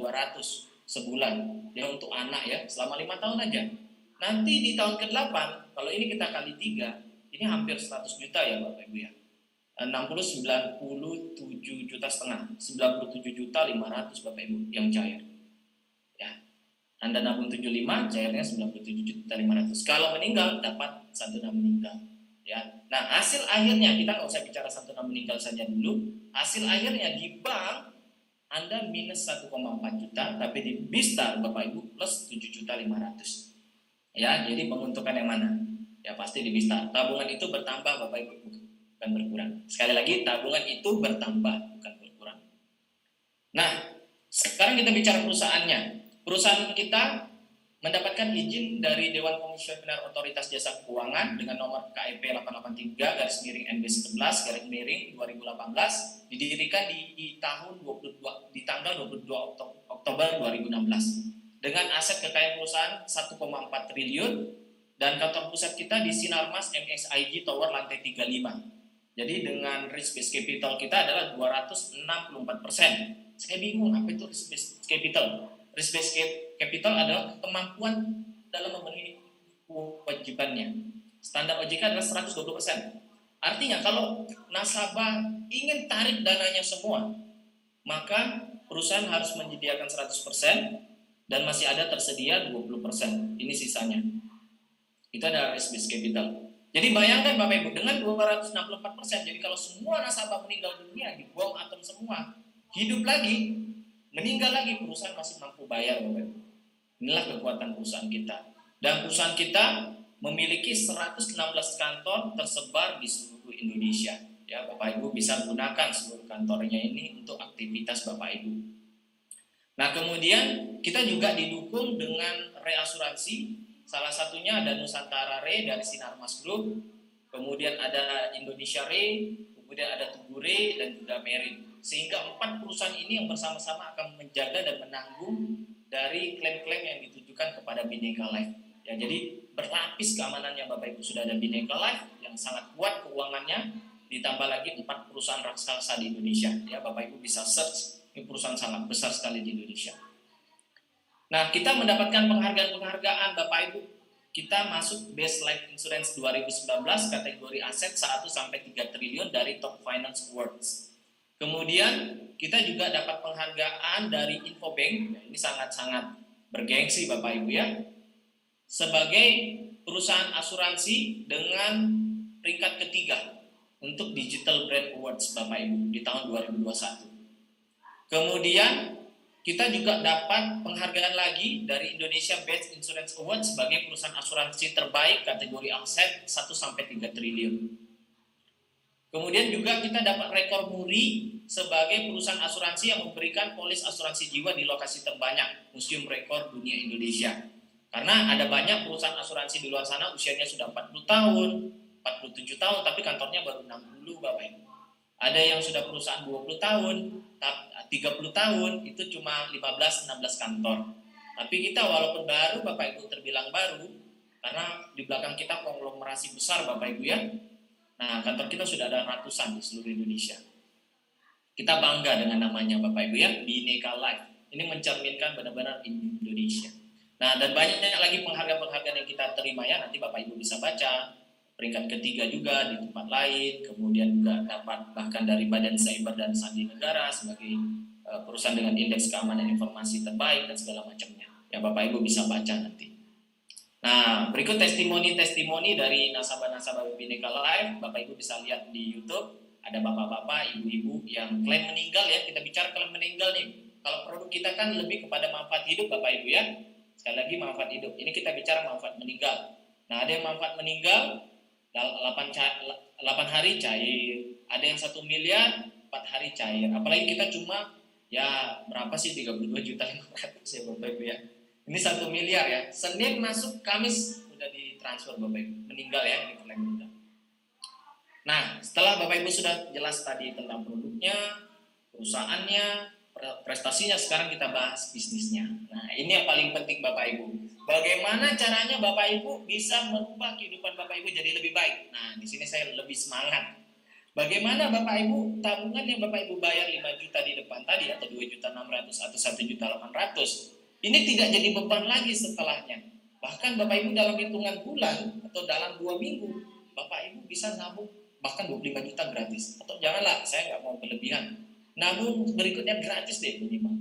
S3: sebulan. Ya untuk anak ya, selama 5 tahun aja. Nanti di tahun ke-8, kalau ini kita kali 3, ini hampir 100 juta ya Bapak Ibu ya. 97 juta setengah, 97 juta 500 Bapak Ibu yang cair. Ya. Anda nabung 75, cairnya 97 juta 500. Kalau meninggal dapat santunan meninggal. Ya. Nah, hasil akhirnya kita nggak usah bicara santunan meninggal saja dulu. Hasil akhirnya di bank Anda minus 1,4 juta, tapi di Dibistar Bapak Ibu plus 7 juta 500. Ya, jadi menguntungkan yang mana? Ya pasti di Dibistar. Tabungan itu bertambah Bapak Ibu, bukan berkurang. Sekali lagi, tabungan itu bertambah, bukan berkurang. Nah, sekarang kita bicara perusahaannya. Perusahaan kita mendapatkan izin dari Dewan Komisioner Otoritas Jasa Keuangan dengan nomor KIP 883/NB11/2018, didirikan di tanggal 22 Oktober 2016. Dengan aset kekayaan perusahaan 1,4 triliun dan kantor pusat kita di Sinarmas MSIG Tower lantai 35. Jadi dengan risk based capital kita adalah 264%. Saya bingung apa itu risk based capital. Risk based capital adalah kemampuan dalam memenuhi kewajibannya. Standar OJK adalah 120%. Artinya kalau nasabah ingin tarik dananya semua, maka perusahaan harus menyediakan 100%. Dan masih ada tersedia 20%. Ini sisanya. Itu adalah risk based capital. Jadi bayangkan Bapak Ibu, dengan 264%, jadi kalau semua nasabah meninggal dunia, dibuang atom semua, hidup lagi, meninggal lagi, perusahaan masih mampu bayar Bapak Ibu. Inilah kekuatan perusahaan kita. Dan perusahaan kita memiliki 116 kantor tersebar di seluruh Indonesia. Ya, Bapak Ibu bisa gunakan seluruh kantornya ini untuk aktivitas Bapak Ibu. Nah, kemudian kita juga didukung dengan reasuransi. Salah satunya ada Nusantara Re dari Sinarmas Group, kemudian ada Indonesia Re, kemudian ada Tugu Re, dan juga Merin. Sehingga 4 perusahaan ini yang bersama-sama akan menjaga dan menanggung dari klaim-klaim yang ditujukan kepada Bhinneka Life. Ya, jadi berlapis keamanannya Bapak Ibu. Sudah ada Bhinneka Life yang sangat kuat keuangannya, ditambah lagi 4 perusahaan raksasa di Indonesia. Ya, Bapak Ibu bisa search, ini perusahaan sangat besar sekali di Indonesia. Nah, kita mendapatkan penghargaan-penghargaan Bapak Ibu. Kita masuk Best Life Insurance 2019 kategori aset 1-3 triliun dari Top Finance Awards. Kemudian kita juga dapat penghargaan dari Infobank. Ini sangat-sangat bergengsi Bapak Ibu ya. Sebagai perusahaan asuransi dengan peringkat ketiga untuk Digital Brand Awards Bapak Ibu di tahun 2021. Kemudian kita juga dapat penghargaan lagi dari Indonesia Best Insurance Award sebagai perusahaan asuransi terbaik kategori aset 1-3 triliun. Kemudian juga kita dapat rekor muri sebagai perusahaan asuransi yang memberikan polis asuransi jiwa di lokasi terbanyak, Museum Rekor Dunia Indonesia. Karena ada banyak perusahaan asuransi di luar sana usianya sudah 40 tahun, 47 tahun, tapi kantornya baru 60 Bapak Ibu. Ada yang sudah perusahaan 20 tahun, 30 tahun, itu cuma 15-16 kantor. Tapi kita walaupun baru Bapak Ibu terbilang baru, karena di belakang kita konglomerasi besar Bapak Ibu ya. Nah, kantor kita sudah ada ratusan di seluruh Indonesia. Kita bangga dengan namanya Bapak Ibu ya, Bhinneka Life. Ini mencerminkan benar-benar Indonesia. Nah, dan banyak lagi penghargaan-penghargaan yang kita terima ya, nanti Bapak Ibu bisa baca. Peringkat ketiga juga di tempat lain, kemudian juga dapat bahkan dari Badan Cyber dan Sandi Negara sebagai perusahaan dengan indeks keamanan informasi terbaik dan segala macamnya. Ya, Bapak Ibu bisa baca nanti. Nah, berikut testimoni-testimoni dari nasabah-nasabah Bhinneka Life. Bapak Ibu bisa lihat di YouTube. Ada bapak-bapak, ibu-ibu yang klaim meninggal ya. Kita bicara klaim meninggal nih. Kalau produk kita kan lebih kepada manfaat hidup Bapak Ibu ya. Sekali lagi manfaat hidup. Ini kita bicara manfaat meninggal. Nah, ada yang manfaat meninggal 8 hari cair. Ada yang 1 miliar 4 hari cair. Apalagi kita cuma ya berapa sih 32.500.000 ya Bapak Ibu ya. Ini 1 miliar ya. Senin masuk, Kamis udah ditransfer Bapak Ibu. Meninggal ya, ini klaim meninggal. Nah, setelah Bapak Ibu sudah jelas tadi tentang produknya, perusahaannya, prestasinya, sekarang kita bahas bisnisnya. Nah, ini yang paling penting Bapak Ibu. Bagaimana caranya Bapak Ibu bisa merubah kehidupan Bapak Ibu jadi lebih baik? Nah, di sini saya lebih semangat. Bagaimana Bapak Ibu tabungan yang Bapak Ibu bayar 5 juta di depan tadi atau 2.600.000 atau 1.800.000 ini tidak jadi beban lagi setelahnya. Bahkan Bapak Ibu dalam hitungan bulan atau dalam 2 minggu Bapak Ibu bisa nabung bahkan 25 juta gratis. Atau janganlah, saya nggak mau berlebihan. Nabung berikutnya gratis deh minimal.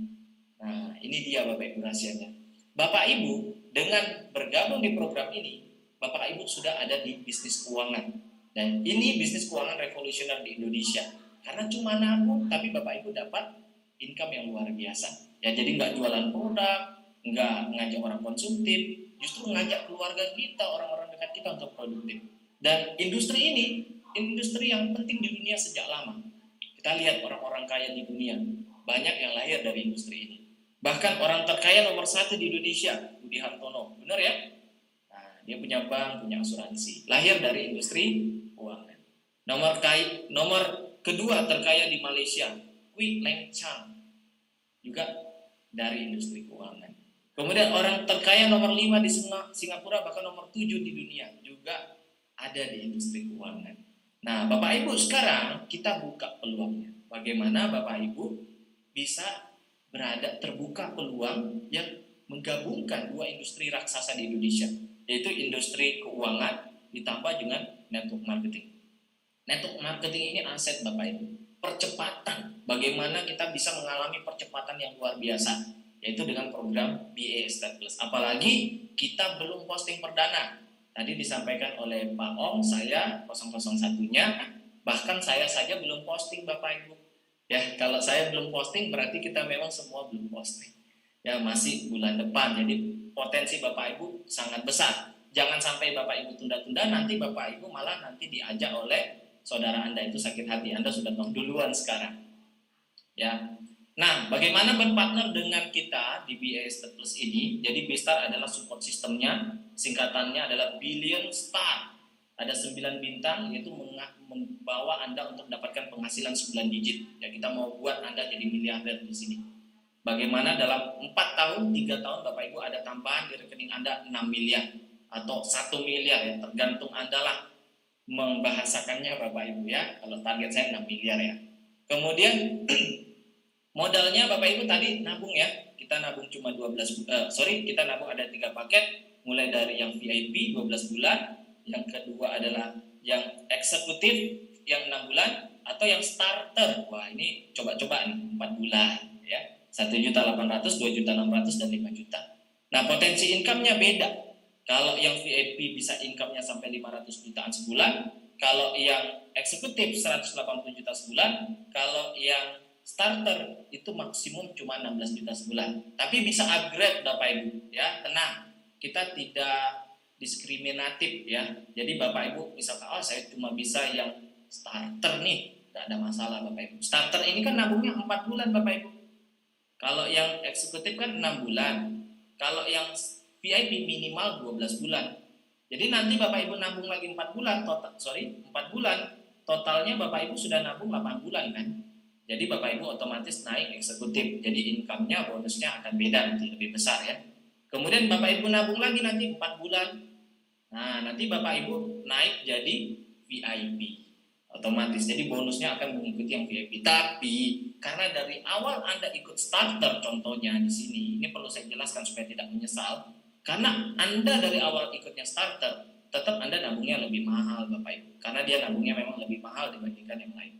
S3: Nah, ini dia Bapak Ibu rahasianya. Bapak Ibu dengan bergabung di program ini, Bapak Ibu sudah ada di bisnis keuangan. Dan ini bisnis keuangan revolusioner di Indonesia. Karena cuma nabung, tapi Bapak Ibu dapat income yang luar biasa. Ya, jadi nggak jualan produk, nggak ngajak orang konsumtif, justru ngajak keluarga kita, orang-orang dekat kita untuk produktif. Dan industri ini, industri yang penting di dunia sejak lama. Kita lihat orang-orang kaya di dunia, banyak yang lahir dari industri ini. Bahkan orang terkaya nomor 1 di Indonesia, Budi Hartono, benar ya? Nah, dia punya bank, punya asuransi, lahir dari industri keuangan. Nomor kedua terkaya di Malaysia, Kwee Leng Chang, juga dari industri keuangan. Kemudian orang terkaya nomor 5 di Singapura, bahkan nomor 7 di dunia, juga ada di industri keuangan. Nah, Bapak Ibu sekarang kita buka peluangnya. Bagaimana Bapak Ibu bisa terbuka peluang yang menggabungkan 2 industri raksasa di Indonesia, yaitu industri keuangan ditambah dengan network marketing. Network marketing ini aset Bapak Ibu. Percepatan, bagaimana kita bisa mengalami percepatan yang luar biasa, yaitu dengan program BA Estate Plus. Apalagi kita belum posting perdana. Tadi disampaikan oleh Pak Om, saya 001-nya, bahkan saya saja belum posting Bapak Ibu. Ya, kalau saya belum posting berarti kita memang semua belum posting. Ya, masih bulan depan. Jadi potensi Bapak Ibu sangat besar. Jangan sampai Bapak Ibu tunda-tunda, nanti Bapak Ibu malah nanti diajak oleh saudara Anda itu sakit hati. Anda sudah tahu duluan sekarang. Ya. Nah, bagaimana berpartner dengan kita di BA Estate Plus ini? Jadi B-Star adalah support sistemnya, singkatannya adalah Billion Star. Ada 9 bintang, yaitu membawa Anda untuk mendapatkan penghasilan 9 digit. Ya, kita mau buat Anda jadi miliarder di sini. Bagaimana dalam 4 tahun, 3 tahun Bapak Ibu ada tambahan di rekening Anda 6 miliar atau 1 miliar, ya, tergantung Anda lah membahasakannya Bapak Ibu ya. Kalau target saya 6 miliar ya. Kemudian modalnya Bapak Ibu tadi nabung ya. Kita nabung cuma kita nabung ada 3 paket, mulai dari yang VIP 12 bulan, yang kedua adalah yang eksekutif yang 6 bulan, atau yang starter. Wah, ini coba-coba nih 4 bulan ya. 1.800.000, 2.600.000 dan 5 juta. Nah, potensi income-nya beda. Kalau yang VIP bisa income-nya sampai 500 jutaan sebulan, kalau yang eksekutif 180 juta sebulan, kalau yang starter itu maksimum cuma 16 juta sebulan. Tapi bisa upgrade Bapak Ibu ya, tenang. Kita tidak diskriminatif ya. Jadi Bapak Ibu misalkan, oh saya cuma bisa yang starter nih, tidak ada masalah Bapak Ibu. Starter ini kan nabungnya 4 bulan Bapak Ibu. Kalau yang eksekutif kan 6 bulan. Kalau yang VIP minimal 12 bulan. Jadi nanti Bapak Ibu nabung lagi 4 bulan, 4 bulan. Totalnya Bapak Ibu sudah nabung 8 bulan kan. Jadi Bapak Ibu otomatis naik eksekutif. Jadi income-nya, bonusnya akan beda nanti, lebih besar ya. Kemudian Bapak Ibu nabung lagi nanti 4 bulan. Nah, nanti Bapak Ibu naik jadi VIP. Otomatis. Jadi bonusnya akan mengikuti yang VIP. Tapi karena dari awal Anda ikut starter contohnya di sini, ini perlu saya jelaskan supaya tidak menyesal. Karena Anda dari awal ikutnya starter, tetap Anda nabungnya lebih mahal Bapak Ibu. Karena dia nabungnya memang lebih mahal dibandingkan yang lain.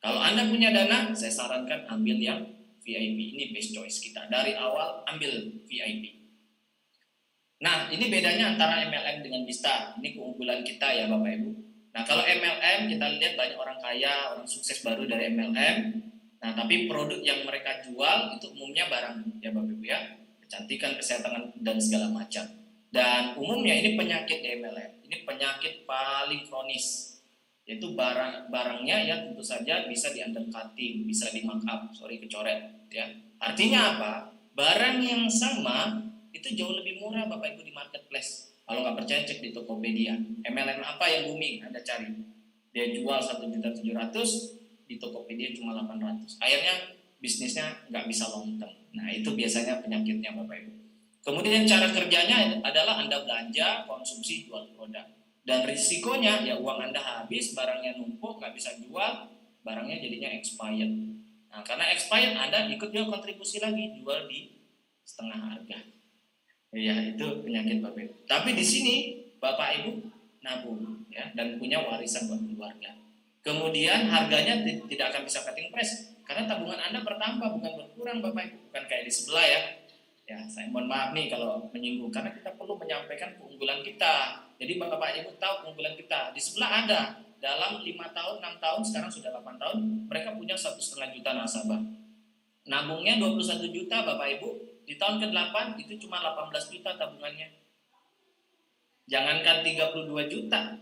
S3: Kalau Anda punya dana, saya sarankan ambil yang VIP. Ini best choice kita. Dari awal ambil VIP. Nah, ini bedanya antara MLM dengan B-Star. Ini keunggulan kita ya Bapak Ibu. Nah, kalau MLM kita lihat banyak orang kaya, orang sukses baru dari MLM. Nah, tapi produk yang mereka jual itu umumnya barang ya Bapak Ibu ya. Kecantikan, kesehatan dan segala macam. Dan umumnya ini penyakit di MLM. Ini penyakit paling kronis. Yaitu barangnya ya tentu saja bisa di undercutting, bisa di markup, kecoret ya. Artinya apa? Barang yang sama itu jauh lebih murah Bapak Ibu di marketplace. Kalau nggak percaya cek di Tokopedia. MLM apa yang booming? Anda cari. Dia jual 1.700.000, di Tokopedia cuma 800. Akhirnya bisnisnya nggak bisa long term. Nah, itu biasanya penyakitnya Bapak Ibu. Kemudian cara kerjanya adalah Anda belanja, konsumsi, jual produk. Dan risikonya ya uang Anda habis, barangnya numpuk, nggak bisa jual, barangnya jadinya expired. Nah, karena expired Anda ikut juga kontribusi lagi, jual di setengah harga. Ya, itu penyakit Bapak Ibu. Tapi di sini Bapak Ibu nabung ya dan punya warisan buat keluarga. Kemudian harganya tidak akan bisa cutting price karena tabungan Anda bertambah bukan berkurang Bapak Ibu, bukan kayak di sebelah ya. Ya, saya mohon maaf nih kalau menyinggung karena kita perlu menyampaikan keunggulan kita. Jadi Bapak Ibu tahu keunggulan kita. Di sebelah ada dalam 5 tahun, 6 tahun, sekarang sudah 8 tahun, mereka punya 1,5 juta nasabah. Nabungnya 21 juta Bapak Ibu. Di tahun ke-8 itu cuma 18 juta tabungannya. Jangankan 32 juta,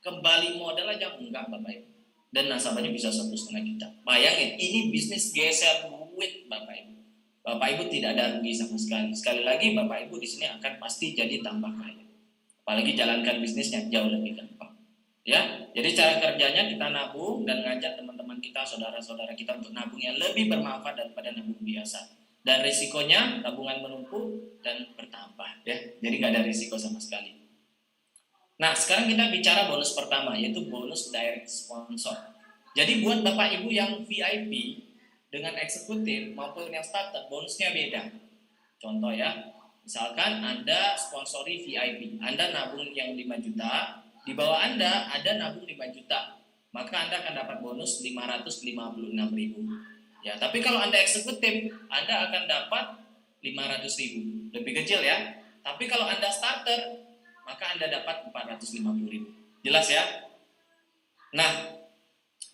S3: kembali modal aja enggak Bapak Ibu. Dan nasabahnya bisa 1,5 juta. Bayangin, ini bisnis geser duit Bapak Ibu. Bapak Ibu tidak ada rugi sama sekali. Sekali lagi Bapak Ibu di sini akan pasti jadi tambah kaya. Apalagi jalankan bisnisnya jauh lebih gampang. Ya, jadi cara kerjanya kita nabung dan ngajak teman-teman kita, saudara-saudara kita untuk nabung yang lebih bermanfaat daripada nabung biasa. Dan risikonya tabungan menumpuk dan bertambah ya. Jadi nggak ada risiko sama sekali. Nah, sekarang kita bicara bonus pertama, yaitu bonus direct sponsor. Jadi buat Bapak Ibu yang VIP dengan eksekutif maupun yang starter, bonusnya beda. Contoh ya, misalkan Anda sponsori VIP, Anda nabung yang 5 juta, di bawah Anda ada nabung 5 juta, maka Anda akan dapat bonus 556.000. Ya, tapi kalau Anda eksekutif, Anda akan dapat 500.000. Lebih kecil ya. Tapi kalau Anda starter, maka Anda dapat 450.000. Jelas ya? Nah,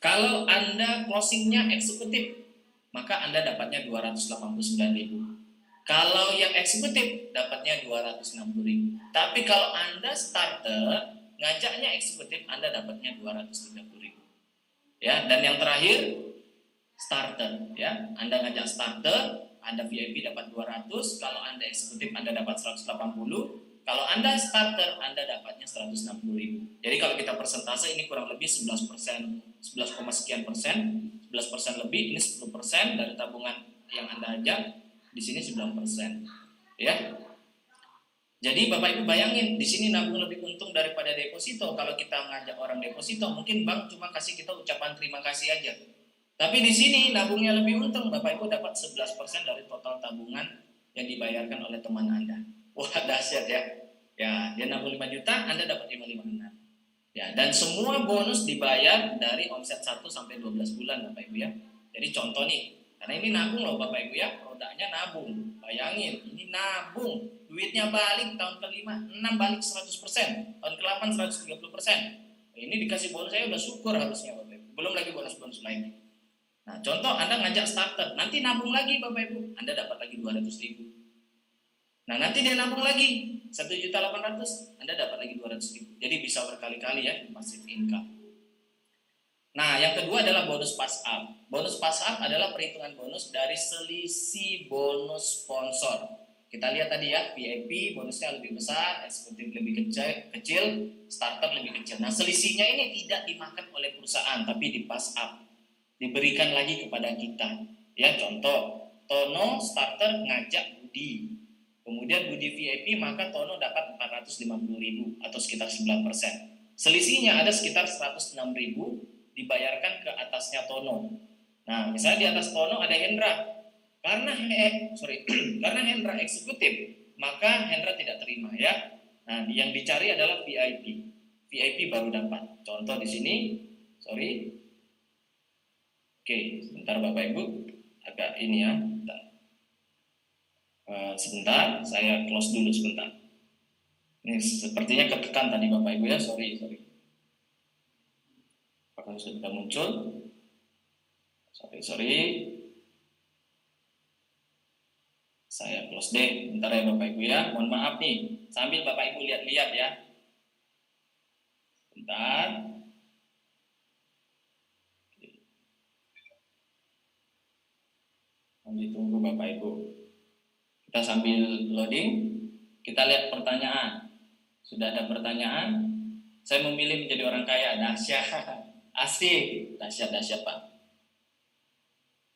S3: kalau Anda closingnya eksekutif, maka Anda dapatnya 289.000. Kalau yang eksekutif dapatnya 260.000. Tapi kalau Anda starter ngajaknya eksekutif, Anda dapatnya 230.000. Ya, dan yang terakhir starter ya. Anda ngajak starter, Anda VIP dapat 200, kalau Anda eksekutif Anda dapat 180. Kalau Anda starter, Anda dapatnya 160.000. Jadi kalau kita persentase ini kurang lebih 11%, 11, sekian persen, 11% lebih, ini 10% dari tabungan yang Anda ajak, di sini 9%. Ya. Jadi Bapak Ibu bayangin, di sini nabung lebih untung daripada deposito. Kalau kita ngajak orang deposito, mungkin bank cuma kasih kita ucapan terima kasih aja. Tapi di sini nabungnya lebih untung, Bapak Ibu dapat 11% dari total tabungan yang dibayarkan oleh teman Anda. Wah, dahsyat ya. Ya, dia nabung 5 juta, Anda dapat 556. Ya, dan semua bonus dibayar dari omset 1 sampai 12 bulan Bapak Ibu ya. Jadi contoh nih, karena ini nabung loh Bapak Ibu ya, produknya nabung. Bayangin, ini nabung, duitnya balik tahun ke-5, 6 balik 100%, tahun ke-8 130%. Ini dikasih bonus, saya udah syukur harusnya Bapak Ibu. Belum lagi bonus-bonus lainnya. Nah, contoh Anda ngajak starter, nanti nabung lagi Bapak Ibu, Anda dapat lagi 200.000. Nah, nanti dia nabung lagi 1.800.000, Anda dapat lagi 200.000. Jadi bisa berkali-kali ya passive income. Nah, yang kedua adalah bonus pass up. Bonus pass up adalah perhitungan bonus dari selisih bonus sponsor. Kita lihat tadi ya, VIP bonusnya lebih besar, eksekutif lebih kecil, starter lebih kecil. Nah, selisihnya ini tidak dimakan oleh perusahaan, tapi di pass up. Diberikan lagi kepada kita. Ya, contoh, Tono starter ngajak Budi. Kemudian Budi VIP, maka Tono dapat 450.000 atau sekitar 9%. Selisihnya ada sekitar 106.000 dibayarkan ke atasnya Tono. Nah, misalnya di atas Tono ada Hendra. Karena Hendra eksekutif, maka Hendra tidak terima ya. Nah, yang dicari adalah VIP. VIP baru dapat. Contoh di sini, Oke, sebentar Bapak Ibu, agak ini ya. Sebentar, saya close dulu sebentar. Ini sepertinya ketekan tadi Bapak Ibu ya, sorry. Apakah sudah muncul? Sorry. Saya close deh, bentar ya Bapak Ibu ya. Mohon maaf nih, sambil Bapak Ibu lihat-lihat ya. Bentar. Ditunggu Bapak Ibu. Kita sambil loading, kita lihat pertanyaan. Sudah ada pertanyaan? Saya memilih menjadi orang kaya, dahsyat. Asik, dahsyat Pak.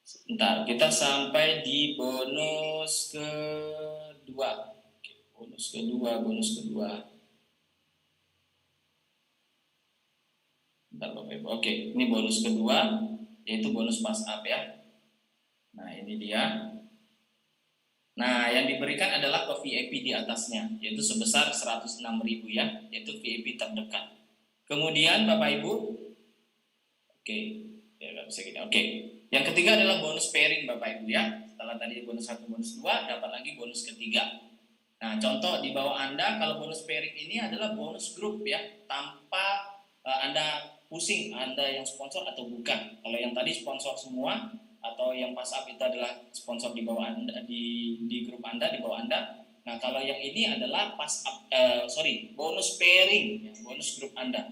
S3: Sebentar, kita sampai di bonus kedua. Bonus kedua. Bentar Bapak Ibu. Oke, ini bonus kedua, yaitu bonus pass up ya. Nah, ini dia. Nah, yang diberikan adalah ke VIP di atasnya, yaitu sebesar 106.000 ya, yaitu VIP terdekat. Kemudian Bapak Ibu, ya nggak bisa gini. Yang ketiga adalah bonus pairing Bapak Ibu ya. Setelah tadi bonus 1, bonus 2, dapat lagi bonus ketiga. Nah, contoh di bawah Anda, kalau bonus pairing ini adalah bonus grup ya, tanpa Anda pusing, Anda yang sponsor atau bukan. Kalau yang tadi sponsor semua, atau yang pass up itu adalah sponsor di bawah Anda, di grup Anda, di bawah Anda. Nah, kalau yang ini adalah bonus pairing, ya, bonus grup Anda.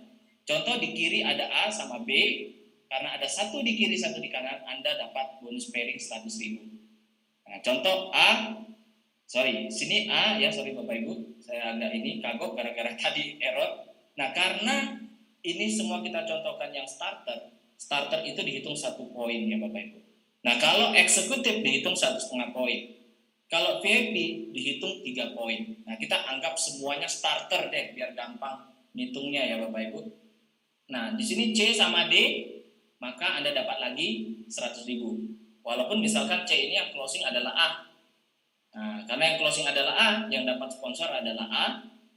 S3: Contoh di kiri ada A sama B, karena ada satu di kiri, satu di kanan, Anda dapat bonus pairing 100.000. Nah, contoh sini A ya, Bapak Ibu, saya agak ini kagok gara-gara tadi error. Nah, karena ini semua kita contohkan yang starter itu dihitung 1 poin ya Bapak Ibu. Nah, kalau eksekutif dihitung 1,5 poin. Kalau VIP dihitung 3 poin. Nah, kita anggap semuanya starter deh, biar gampang ngitungnya ya Bapak Ibu. Nah, di sini C sama D, maka Anda dapat lagi 100.000. Walaupun misalkan C ini yang closing adalah A. Nah, karena yang closing adalah A, yang dapat sponsor adalah A.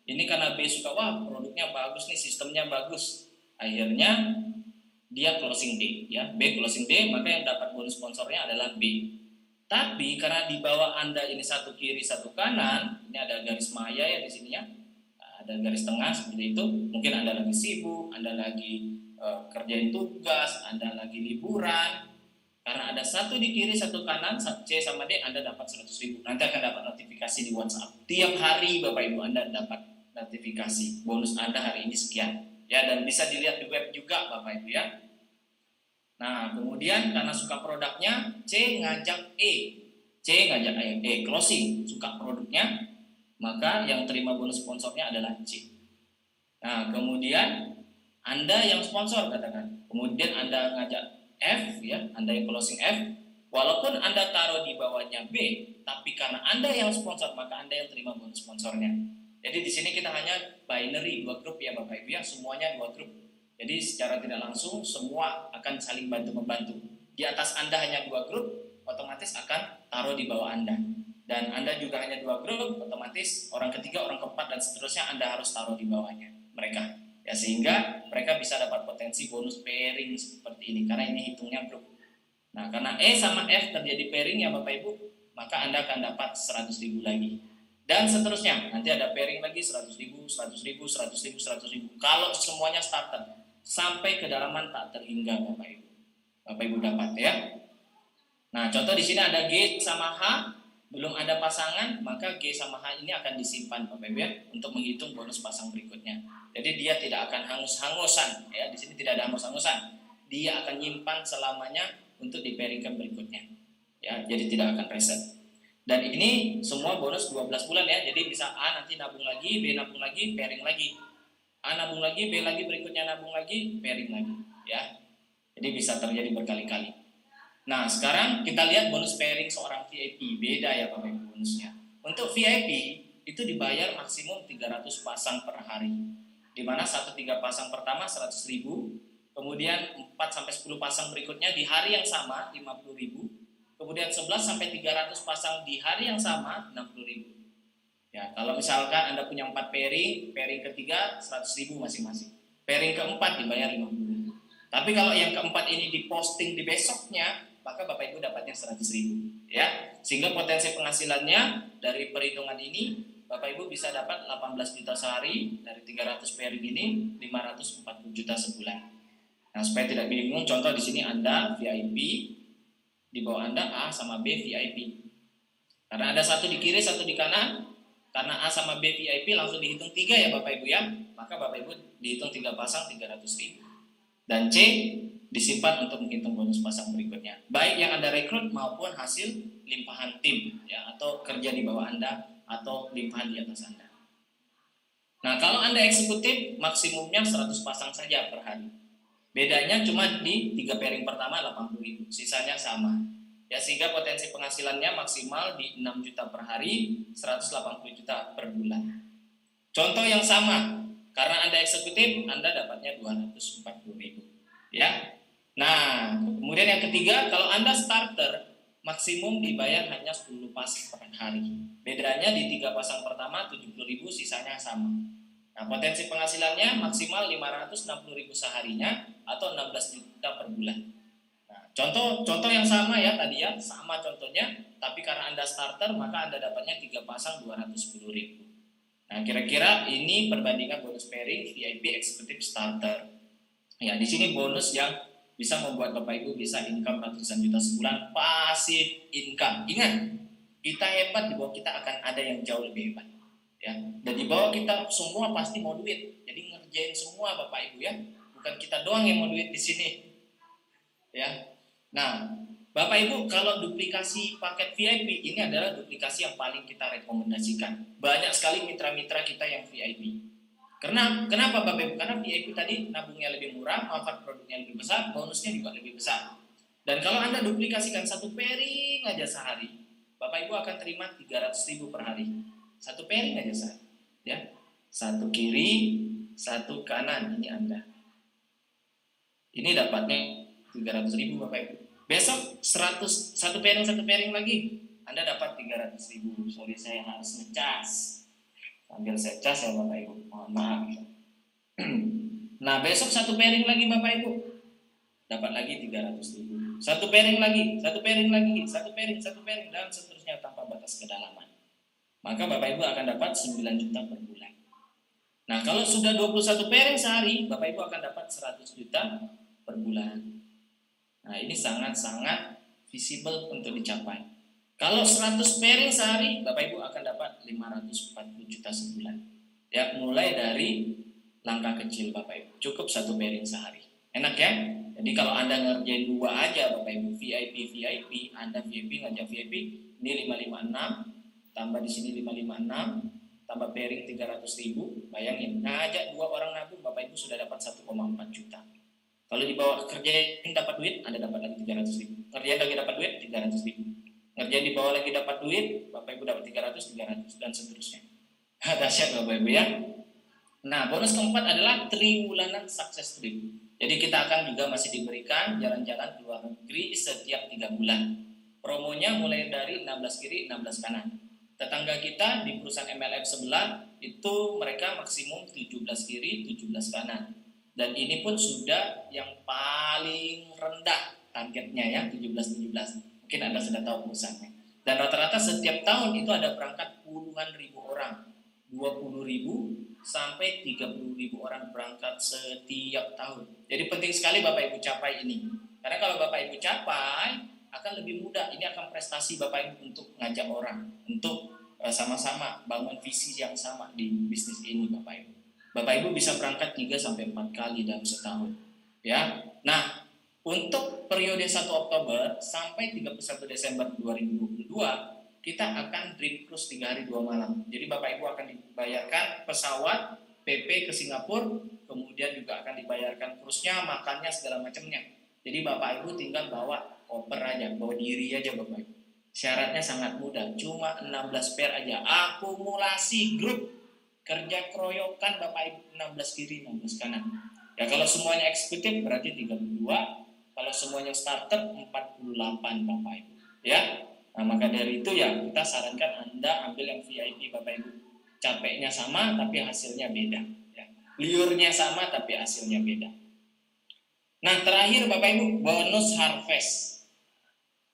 S3: Ini karena B suka, wah produknya bagus nih, sistemnya bagus. Akhirnya dia closing D ya, B closing D, maka yang dapat bonus sponsornya adalah B. Tapi karena di bawah Anda ini satu kiri satu kanan, ini ada garis maya ya di sini ya, ada garis tengah seperti itu. Mungkin Anda lagi sibuk, Anda lagi kerjain tugas, Anda lagi liburan, Karena ada satu di kiri, satu kanan, C sama D, Anda dapat 100.000. Nanti akan dapat notifikasi di WhatsApp. Tiap hari Bapak Ibu Anda dapat notifikasi bonus Anda hari ini sekian. Ya, dan bisa dilihat di web juga Bapak Ibu ya. Nah, kemudian karena suka produknya, C ngajak E. C ngajak E, closing, suka produknya, maka yang terima bonus sponsornya adalah C. Nah, kemudian Anda yang sponsor katakan. Kemudian Anda ngajak F ya, Anda yang closing F, walaupun Anda taruh di bawahnya B, tapi karena Anda yang sponsor maka Anda yang terima bonus sponsornya. Jadi di sini kita hanya binary 2 grup ya Bapak Ibu ya, semuanya 2 grup. Jadi secara tidak langsung semua akan saling bantu-membantu. Di atas Anda hanya 2 grup, otomatis akan taruh di bawah Anda. Dan Anda juga hanya 2 grup, otomatis orang ketiga, orang keempat dan seterusnya Anda harus taruh di bawahnya mereka. Ya, sehingga mereka bisa dapat potensi bonus pairing seperti ini karena ini hitungnya grup. Nah, karena E sama F terjadi pairing ya Bapak Ibu, maka Anda akan dapat 100.000 lagi. Dan seterusnya, nanti ada pairing lagi 100.000, 100.000, 100.000, 100.000. Kalau semuanya starter sampai kedalaman tak terhingga Bapak Ibu. Bapak Ibu dapat ya. Nah, contoh di sini ada G sama H, belum ada pasangan, maka G sama H ini akan disimpan Bapak Ibu ya untuk menghitung bonus pasang berikutnya. Jadi dia tidak akan hangus-hangusan ya, di sini tidak ada hangus-hangusan. Dia akan nyimpan selamanya untuk dipairingkan berikutnya. Ya, jadi tidak akan reset. Dan ini semua bonus 12 bulan ya. Jadi bisa A nanti nabung lagi, B nabung lagi, pairing lagi. A nabung lagi, B lagi berikutnya nabung lagi, pairing lagi ya. Jadi bisa terjadi berkali-kali. Nah, sekarang kita lihat bonus pairing seorang VIP. Beda ya Bapak Ibu bonusnya. Untuk VIP itu dibayar maksimum 300 pasang per hari. Di mana 1-3 pasang pertama 100.000, kemudian 4-10 pasang berikutnya di hari yang sama 50.000, kemudian 11-300 pasang di hari yang sama 60.000. Ya, kalau misalkan Anda punya 4 pairing ketiga 100.000 masing-masing. Pairing keempat dibayar 50.000. Tapi kalau yang keempat ini diposting di besoknya, maka Bapak Ibu dapatnya 100.000. Ya, sehingga potensi penghasilannya dari perhitungan ini Bapak Ibu bisa dapat 18 juta sehari dari 300 pairing ini 540 juta sebulan. Nah, supaya tidak bingung, contoh di sini Anda VIP, di bawah Anda A sama B VIP. Karena ada satu di kiri, satu di kanan, karena A sama B VIP langsung dihitung 3 ya Bapak Ibu ya. Maka Bapak Ibu dihitung 3 pasang 300.000. Dan C disimpan untuk menghitung bonus pasang berikutnya. Baik yang Anda rekrut maupun hasil limpahan tim ya, atau kerja di bawah Anda atau limpahan di atas Anda. Nah, kalau Anda eksekutif maksimumnya 100 pasang saja per hari. Bedanya cuma di 3 pairing pertama 80.000, sisanya sama. Ya, sehingga potensi penghasilannya maksimal di 6 juta per hari, 180 juta per bulan. Contoh yang sama, karena Anda eksekutif, Anda dapatnya 240.000. Ya. Nah, kemudian yang ketiga, kalau Anda starter, maksimum dibayar hanya 10 pasang per hari. Bedanya di 3 pasang pertama 70.000, sisanya sama. Nah, potensi penghasilannya maksimal 560.000 seharinya atau 16 juta per bulan. Nah, contoh yang sama ya tadi ya, sama contohnya, tapi karena Anda starter maka Anda dapatnya 3 pasang 210.000. Nah, kira-kira ini perbandingan bonus pairing VIP eksekutif starter. Ya, di sini bonus yang bisa membuat Bapak Ibu bisa income ratusan juta sebulan, passive income. Ingat, kita hebat, di bawah kita akan ada yang jauh lebih hebat. Ya, dan di bawah kita semua pasti mau duit. Jadi ngerjain semua Bapak Ibu ya. Bukan kita doang yang mau duit di sini. Ya. Nah, Bapak Ibu kalau duplikasi paket VIP ini adalah duplikasi yang paling kita rekomendasikan. Banyak sekali mitra-mitra kita yang VIP. Kenapa Bapak Ibu? Karena VIP tadi nabungnya lebih murah, manfaat produknya lebih besar, bonusnya juga lebih besar. Dan kalau Anda duplikasikan 1 pairing aja sehari, Bapak Ibu akan terima 300.000 per hari. 1 pairing aja sehari. Ya. 1 kiri, 1 kanan, ini Anda. Ini dapatnya 300.000 Bapak Ibu. Besok 1 pairing lagi, Anda dapat 300.000. Sorry, saya harus ngecas. Sambil saya cas ya Bapak Ibu, mohon maaf. Nah, besok 1 pairing lagi Bapak Ibu, dapat lagi 300.000. 1 pairing lagi, 1 pairing lagi, 1 pairing dan seterusnya tanpa batas kedalaman. Maka Bapak Ibu akan dapat 9 juta per bulan. Nah, kalau sudah 21 pairing sehari, Bapak Ibu akan dapat 100 juta per bulan. Nah, ini sangat-sangat visible untuk dicapai. Kalau 100 pairing sehari, Bapak Ibu akan dapat 540 juta sebulan. Ya, mulai dari langkah kecil Bapak Ibu. Cukup 1 pairing sehari. Enak ya? Jadi kalau Anda ngerjain 2 aja Bapak Ibu, VIP, Anda VIP ngajak VIP, ini 556, tambah di sini 556, tambah pairing 300.000, bayangin, ngajak 2 orang nabung Bapak Ibu sudah dapat 1,4 juta. Kalau dibawa kerjain dapat duit, Anda dapat lagi 300.000. Kerjain lagi dapat duit, 300.000. Ngerjain di bawah lagi dapat duit, Bapak Ibu dapat 300, dan seterusnya. Dahsyat Bapak Ibu ya. Nah, bonus keempat adalah triwulanan success trip. Jadi kita akan juga masih diberikan jalan-jalan ke luar negeri setiap 3 bulan. Promonya mulai dari 16 kiri, 16 kanan. Tetangga kita di perusahaan MLM sebelah itu mereka maksimum 17 kiri, 17 kanan. Dan ini pun sudah yang paling rendah targetnya ya, 17. Mungkin Anda sudah tahu perusahaannya. Dan rata-rata setiap tahun itu ada berangkat puluhan ribu orang. 20.000 sampai 30.000 orang berangkat setiap tahun. Jadi penting sekali Bapak Ibu capai ini. Karena kalau Bapak Ibu capai, akan lebih mudah. Ini akan prestasi Bapak Ibu untuk ngajak orang. Untuk sama-sama bangun visi yang sama di bisnis ini Bapak Ibu. Bapak Ibu bisa berangkat 3 sampai 4 kali dalam setahun. Ya. Nah, untuk periode 1 Oktober sampai 31 Desember 2022, kita akan Dream Cruise 3 hari 2 malam. Jadi Bapak Ibu akan dibayarkan pesawat, PP ke Singapura, kemudian juga akan dibayarkan cruise-nya, makannya, segala macamnya. Jadi Bapak Ibu tinggal bawa koper aja, bawa diri aja Bapak Ibu. Syaratnya sangat mudah, cuma 16 pair aja. Akumulasi grup, kerja keroyokan Bapak Ibu, 16 kiri, 16 kanan. Ya kalau semuanya eksekutif berarti 32. Kalau semuanya starter 48 Bapak Ibu, ya. Nah, maka dari itu ya kita sarankan Anda ambil yang VIP Bapak Ibu. Capeknya sama tapi hasilnya beda, ya. Liurnya sama tapi hasilnya beda. Nah, terakhir Bapak Ibu, bonus harvest.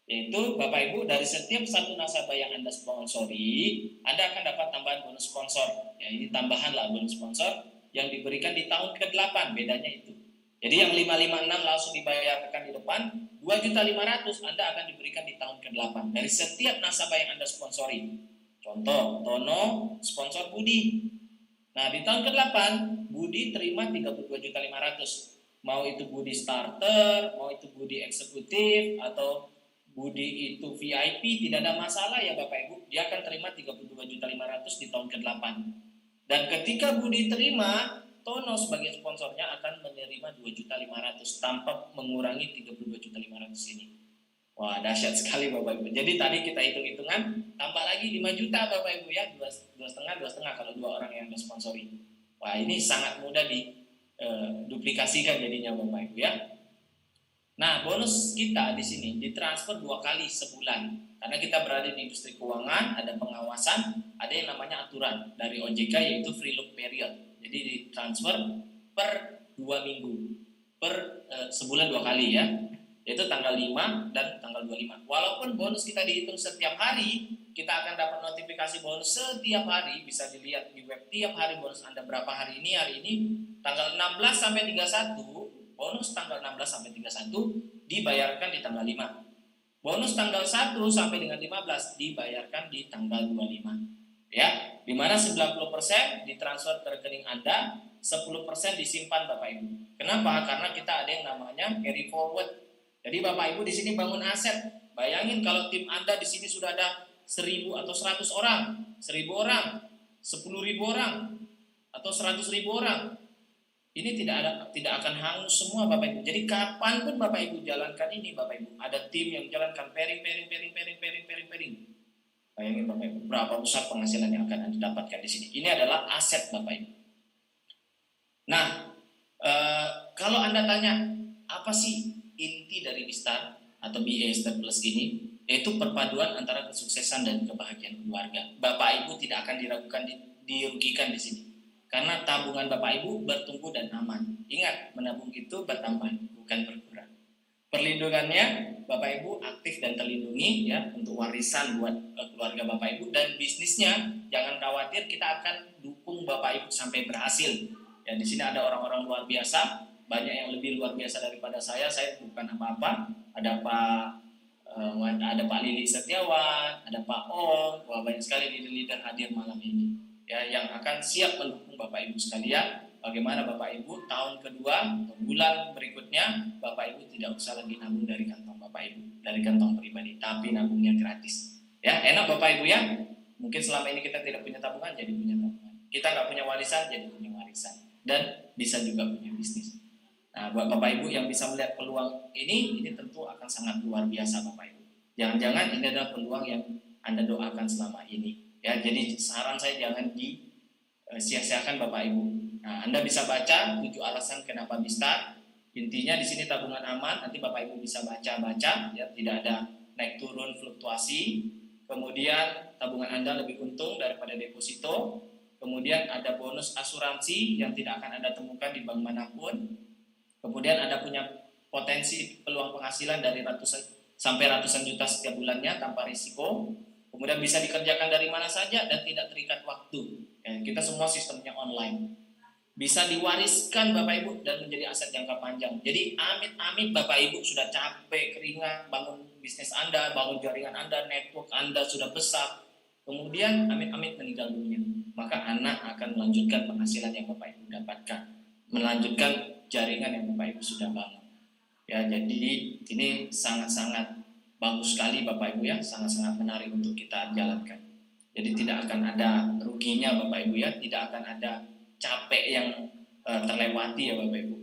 S3: Yaitu Bapak Ibu dari setiap satu nasabah yang Anda sponsori, Anda akan dapat tambahan bonus sponsor. Ya, ini tambahan lah bonus sponsor yang diberikan di tahun ke-8, bedanya itu. Jadi yang 556 langsung dibayarkan di depan, 2.500.000 Anda akan diberikan di tahun ke-8 dari setiap nasabah yang Anda sponsori. Contoh, Tono sponsor Budi. Nah, di tahun ke-8 Budi terima 32.500.000. Mau itu Budi starter, mau itu Budi eksekutif atau Budi itu VIP, tidak ada masalah ya Bapak Ibu. Dia akan terima 32.500.000 di tahun ke-8. Dan ketika Budi terima, Tono sebagai sponsornya akan menerima 2.500.000 tanpa mengurangi 32.500.000 ini. Wah, dahsyat sekali Bapak Ibu. Jadi tadi kita hitung-hitungan, tambah lagi 5 juta Bapak Ibu ya, 2,5 kalau 2 orang yang sponsori. Wah, ini sangat mudah duplikasikan jadinya Bapak Ibu ya. Nah, bonus kita di sini ditransfer 2 kali sebulan. Karena kita berada di industri keuangan, ada pengawasan, ada yang namanya aturan dari OJK yaitu free look period. Jadi ditransfer per 2 minggu, per sebulan 2 kali ya, yaitu tanggal 5 dan tanggal 25. Walaupun bonus kita dihitung setiap hari, kita akan dapat notifikasi bonus setiap hari, bisa dilihat di web tiap hari bonus Anda berapa hari ini, tanggal 16 sampai 31, bonus tanggal 16 sampai 31 dibayarkan di tanggal 5. Bonus tanggal 1 sampai dengan 15 dibayarkan di tanggal 25. Ya, di mana 90% ditransfer ke rekening Anda, 10% disimpan Bapak Ibu. Kenapa? Karena kita ada yang namanya carry forward. Jadi Bapak Ibu di sini bangun aset. Bayangin kalau tim Anda di sini sudah ada 1.000 atau 100 orang, 1.000 orang, 10.000 orang, atau 100.000 orang. Ini tidak akan hangus semua Bapak Ibu. Jadi kapanpun Bapak Ibu jalankan ini Bapak Ibu, ada tim yang jalankan pairing. Bayangin Bapak Ibu, berapa besar penghasilan yang akan Anda dapatkan di sini. Ini adalah aset Bapak Ibu. Nah, kalau Anda tanya, apa sih inti dari Bistar atau BA Estate Plus ini? Yaitu perpaduan antara kesuksesan dan kebahagiaan keluarga. Bapak Ibu tidak akan dirugikan di sini. Karena tabungan Bapak Ibu bertumbuh dan aman. Ingat, menabung itu bertambah, bukan berkurang. Perlindungannya, Bapak Ibu aktif dan terlindungi ya untuk warisan buat keluarga Bapak Ibu, dan bisnisnya jangan khawatir, kita akan dukung Bapak Ibu sampai berhasil. Ya, di sini ada orang-orang luar biasa, banyak yang lebih luar biasa daripada saya bukan apa-apa. ada Pak Lili Setiawan, ada Pak Om, wah banyak sekali leader-leader hadir malam ini ya, yang akan siap mendukung Bapak Ibu sekalian. Bagaimana Bapak Ibu tahun kedua atau bulan berikutnya Bapak Ibu tidak usah lagi nabung dari kantong Bapak Ibu, dari kantong pribadi, tapi nabungnya gratis. Ya, enak Bapak Ibu ya. Mungkin selama ini kita tidak punya tabungan, jadi punya tabungan. Kita nggak punya warisan, jadi punya warisan. Dan bisa juga punya bisnis. Nah, buat Bapak Ibu yang bisa melihat peluang ini tentu akan sangat luar biasa Bapak Ibu. Jangan-jangan ini adalah peluang yang Anda doakan selama ini. Ya, jadi saran saya jangan sia-siakan Bapak Ibu. Nah, Anda bisa baca 7 alasan kenapa bisa. Intinya di sini tabungan aman, nanti Bapak Ibu bisa baca-baca, ya, tidak ada naik turun fluktuasi. Kemudian tabungan Anda lebih untung daripada deposito. Kemudian ada bonus asuransi yang tidak akan Anda temukan di bank manapun. Kemudian Anda punya potensi peluang penghasilan dari ratusan juta setiap bulannya tanpa risiko. Kemudian bisa dikerjakan dari mana saja dan tidak terikat waktu. Ya, kita semua sistemnya online. Bisa diwariskan Bapak Ibu dan menjadi aset jangka panjang. Jadi amit-amit Bapak Ibu sudah capek, keringat, bangun bisnis Anda, bangun jaringan Anda, network Anda sudah besar. Kemudian amit-amit meninggal dunia. Maka anak akan melanjutkan penghasilan yang Bapak Ibu dapatkan. Melanjutkan jaringan yang Bapak Ibu sudah bangun. Ya, jadi ini sangat-sangat bagus sekali Bapak Ibu ya, sangat-sangat menarik untuk kita jalankan. Jadi tidak akan ada ruginya Bapak Ibu ya, tidak akan ada capek yang terlewati ya Bapak Ibu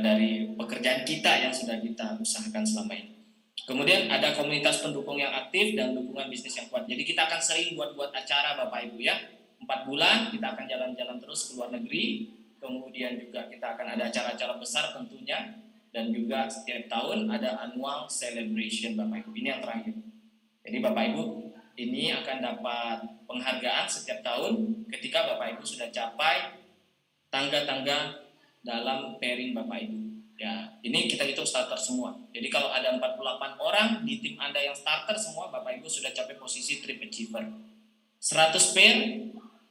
S3: dari pekerjaan kita yang sudah kita usahakan selama ini. Kemudian ada komunitas pendukung yang aktif dan dukungan bisnis yang kuat. Jadi kita akan sering buat acara Bapak Ibu ya. 4 bulan kita akan jalan-jalan terus ke luar negeri. Kemudian juga kita akan ada acara-acara besar tentunya. Dan juga setiap tahun ada annual celebration Bapak Ibu. Ini yang terakhir. Jadi Bapak Ibu ini akan dapat penghargaan setiap tahun ketika Bapak Ibu sudah capai tangga-tangga dalam pairing Bapak Ibu. Ya, ini kita hitung starter semua. Jadi kalau ada 48 orang di tim Anda yang starter semua, Bapak Ibu sudah capai posisi trip achiever. 100 pair,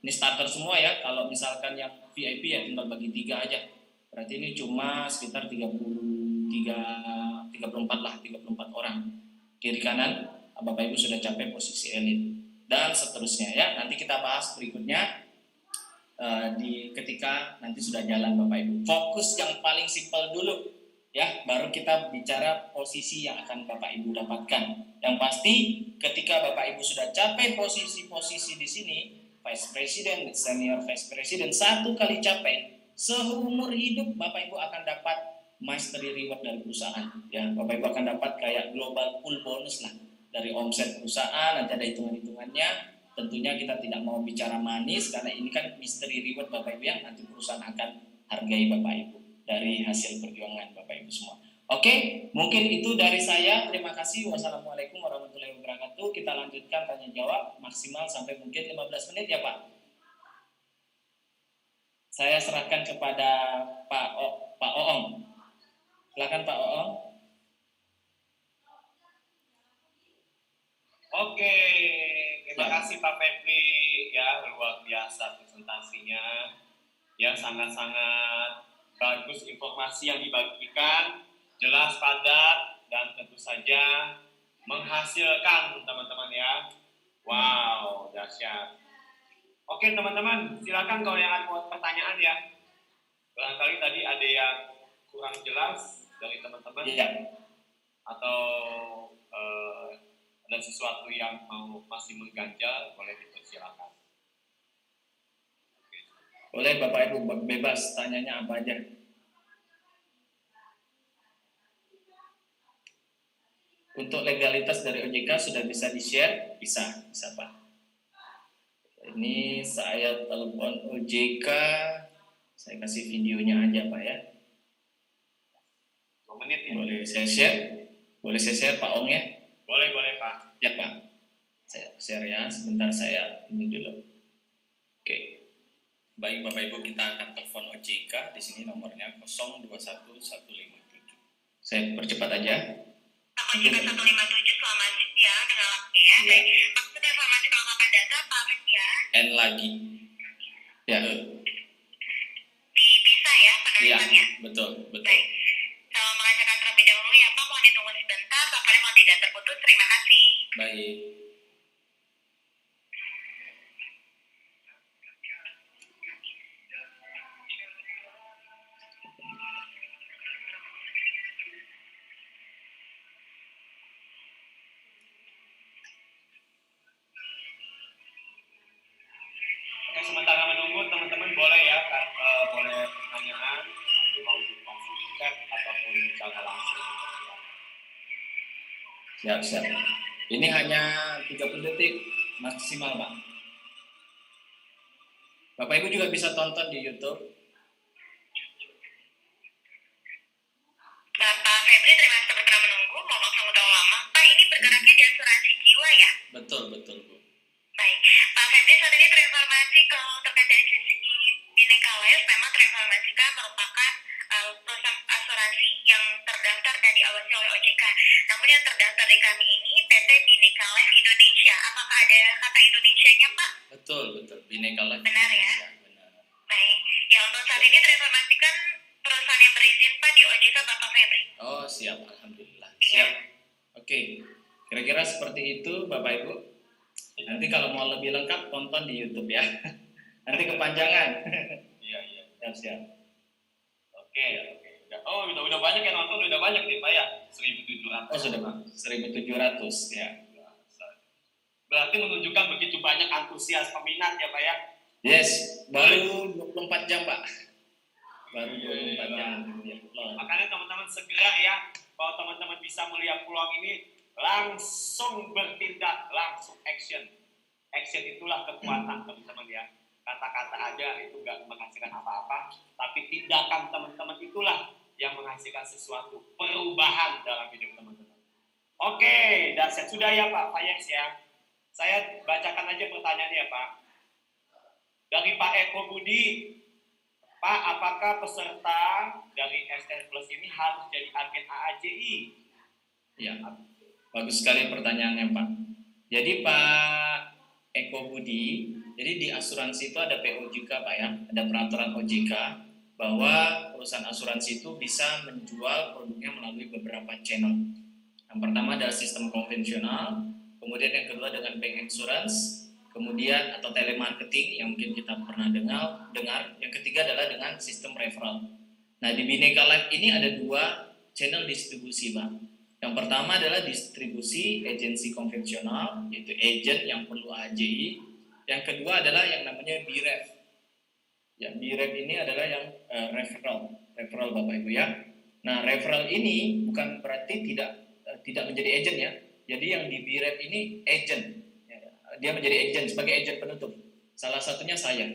S3: ini starter semua ya. Kalau misalkan yang VIP ya tinggal bagi 3 aja. Berarti ini cuma sekitar 34 orang. Kiri kanan, Bapak Ibu sudah capai posisi elit. Dan seterusnya ya. Nanti kita bahas berikutnya ketika nanti sudah jalan Bapak Ibu. Fokus yang paling simpel dulu ya, baru kita bicara posisi yang akan Bapak Ibu dapatkan. Yang pasti ketika Bapak Ibu sudah capai posisi-posisi di sini, Vice President, Senior Vice President, 1 kali capai, seumur hidup Bapak Ibu akan dapat mastery reward dari perusahaan. Ya, Bapak Ibu akan dapat kayak global pool bonus lah dari omset perusahaan, nanti ada hitungan-hitungannya. Tentunya kita tidak mau bicara manis karena ini kan mystery reward Bapak Ibu yang nanti perusahaan akan hargai Bapak Ibu dari hasil perjuangan Bapak Ibu semua. Oke, mungkin itu dari saya. Terima kasih. Wassalamualaikum warahmatullahi wabarakatuh. Kita lanjutkan tanya jawab maksimal sampai mungkin 15 menit ya Pak. Saya serahkan kepada Pak Oong. Silakan Pak Oong.
S1: Oke, terima kasih Pak Febri ya, luar biasa presentasinya. Ya, sangat-sangat bagus informasi yang dibagikan, jelas, padat, dan tentu saja menghasilkan teman-teman ya. Wow, dahsyat. Oke teman-teman, silakan kalau yang ada pertanyaan ya. Barangkali tadi ada yang kurang jelas dari teman-teman atau ada sesuatu yang masih mengganjal, boleh dipersilakan.
S3: Boleh Bapak Ibu bebas tanyanya apa aja. Untuk legalitas dari OJK sudah bisa di-share? Bisa Pak. Ini saya telepon OJK, saya kasih videonya aja Pak ya.
S1: 2 menit ya.
S3: Boleh saya share? Boleh saya share Pak Ong ya?
S1: Boleh Pak.
S3: Ya Pak. Saya share ya, sebentar saya ini dulu. Oke. Baik Bapak Ibu, kita akan telepon OJK. Di sini nomornya 021157. Saya percepat aja.
S4: OJK 157, selamat siang, dengan laki ya. Baik, maksud informasi kelengkapan data Pak ya.
S3: N lagi. Ya.
S4: Dipisah ya penerimaannya.
S3: Iya, betul.
S4: Baik. Salam mengajarkan terlebih dahulu ya Pak, mohon ditunggu sebentar, teleponnya mau tidak terputus, terima kasih.
S3: Baik.
S1: Oke, sementara menunggu teman-teman boleh ya, boleh pertanyaan, nanti mau di konsul chat ataupun secara langsung.
S3: Siap. Ini hanya 30 detik maksimal, Pak. Bapak Ibu juga bisa tonton di YouTube.
S4: Bapak Febri, terima kasih telah menunggu, mau langsung terlalu lama. Pak, ini bergeraknya di asuransi jiwa ya?
S3: Betul, Bu.
S4: Baik, Pak Febri, saat ini terinformasi kalau terkait dari sisi Bhinneka Life memang terinformasikan merupakan perusahaan asuransi yang terdaftar dan diawasi oleh OJK. Namun yang terdaftar di kami ini PT Bhinneka Life Indonesia. Apakah ada kata Indonesianya, Pak?
S3: Betul. Bhinneka Life.
S4: Benar ya?
S3: Benar.
S4: Baik, ya untuk saat ini terinformasikan perusahaan yang berizin Pak di OJK Bapak Febri.
S3: Oh, siap. Alhamdulillah.
S4: Iya.
S3: Siap. Oke. Kira-kira seperti itu, Bapak Ibu. Nanti kalau mau lebih lengkap tonton di YouTube ya. Nanti kepanjangan.
S1: Iya.
S3: Siap.
S1: Oke. Udah banyak yang nonton, udah banyak nih Pak ya, 1.700.
S3: Oh, sudah, Pak. 1.700 ya.
S1: Berarti menunjukkan begitu banyak antusias peminat ya Pak ya.
S3: Yes, baru 24 jam, Pak. Baru 24 jam. Ya,
S1: Makanya teman-teman segera ya, kalau teman-teman bisa melihat peluang ini, langsung bertindak, langsung action. Action itulah kekuatan teman-teman ya. Kata-kata aja itu nggak menghasilkan apa-apa, tapi tindakan teman-teman itulah yang menghasilkan sesuatu perubahan dalam hidup teman-teman. Oke, dahsyat sudah ya Pak Fayex ya. Saya bacakan aja pertanyaannya ya Pak. Dari Pak Eko Budi, Pak, apakah peserta dari SN Plus ini harus jadi agen AAJI?
S3: Ya, bagus sekali pertanyaannya, Pak. Jadi Pak Eko Budi, jadi di asuransi itu ada POJK, Pak ya, ada peraturan OJK bahwa perusahaan asuransi itu bisa menjual produknya melalui beberapa channel. Yang pertama adalah sistem konvensional, kemudian yang kedua dengan bank insurance, kemudian atau telemarketing yang mungkin kita pernah dengar. Yang ketiga adalah dengan sistem referral. Nah, di Bhinneka Life ini ada 2 channel distribusi, Pak. Yang pertama adalah distribusi agensi konvensional, yaitu agent yang perlu AJI. Yang kedua adalah yang namanya BREF. Ya, BREF ini adalah yang referral Bapak Ibu ya. Nah, referral ini bukan berarti tidak menjadi agent ya. Jadi yang di BREF ini agent. Dia menjadi agent sebagai agent penutup. Salah satunya saya.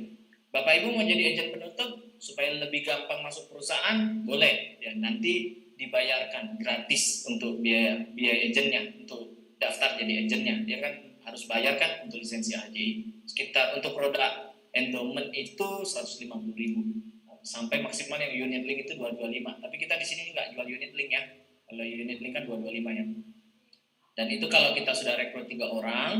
S3: Bapak Ibu mau jadi agent penutup supaya lebih gampang masuk perusahaan, boleh ya, nanti dibayarkan gratis untuk biaya agentnya, untuk daftar jadi agentnya. Dia kan harus bayarkan untuk lisensi AJI. Sekitar untuk produk endowment itu 150.000 sampai maksimal yang unit link itu 225. Tapi kita di sini nggak jual unit link ya. Kalau unit link kan 225 ya. Dan itu kalau kita sudah rekrut 3 orang,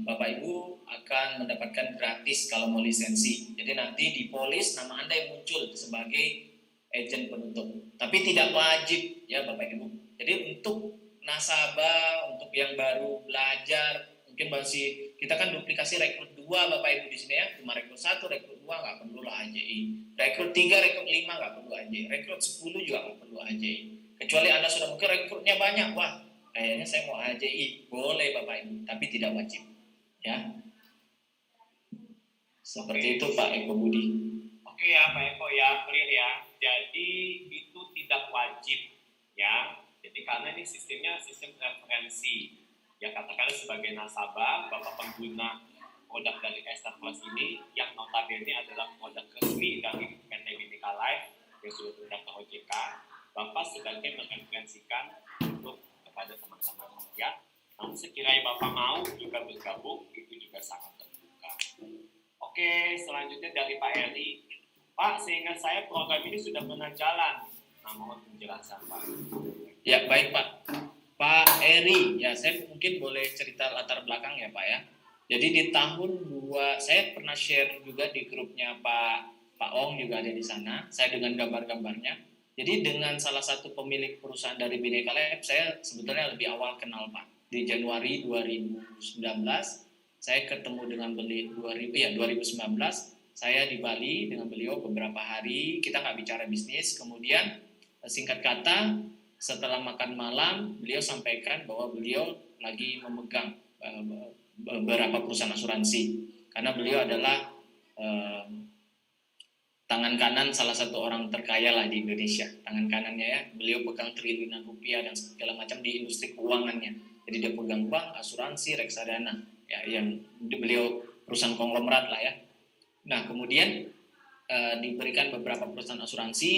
S3: Bapak Ibu akan mendapatkan gratis kalau mau lisensi. Jadi nanti di polis nama Anda yang muncul sebagai agent penutup. Tapi tidak wajib ya Bapak Ibu. Jadi untuk nasabah, untuk yang baru belajar, mungkin masih kita kan duplikasi rekrut 2 Bapak Ibu di sini ya. Cuma rekrut 1, rekrut 2 nggak perlu lah AJI. Rekrut 3, rekrut 5 nggak perlu AJI. Rekrut 10 juga nggak perlu AJI. Kecuali Anda sudah mungkin rekrutnya banyak, wah kayaknya saya mau AJI, boleh Bapak Ibu, tapi tidak wajib, ya. Seperti itu Pak Eko Budi.
S1: Oke ya Pak Eko ya, clear ya. Jadi itu tidak wajib, ya. Jadi karena ini sistemnya sistem referensi, ya katakanlah sebagai nasabah, Bapak pengguna produk dari Esta Plus ini, yang notabene adalah produk resmi dari PT Bhinneka Life yang sudah terdaftar OJK, Bapak sebagai mereferensikan untuk kepada teman-teman ya. Namun sekiranya Bapak mau juga bergabung, itu juga sangat terbuka. Oke, selanjutnya dari Pak Eri. Pak, seingat saya program ini sudah pernah jalan. Nah, mohon penjelasan Pak.
S3: Ya, baik Pak. Pak Eri, ya saya mungkin boleh cerita latar belakang ya Pak ya. Jadi di tahun 2, saya pernah share juga di grupnya Pak Ong juga ada di sana. Saya dengan gambar-gambarnya. Jadi dengan salah satu pemilik perusahaan dari Bhinneka Lab, saya sebetulnya lebih awal kenal Pak. Di Januari 2019, saya ketemu dengan beliau 2019, saya di Bali dengan beliau beberapa hari, kita nggak bicara bisnis, kemudian singkat kata, setelah makan malam, beliau sampaikan bahwa beliau lagi memegang beberapa perusahaan asuransi, karena beliau adalah tangan kanan salah satu orang terkaya lah di Indonesia. Tangan kanannya ya, beliau pegang triliunan rupiah dan segala macam di industri keuangannya. Jadi dia pegang bank, asuransi, reksadana, ya, yang beliau perusahaan konglomerat lah ya. Nah kemudian diberikan beberapa perusahaan asuransi,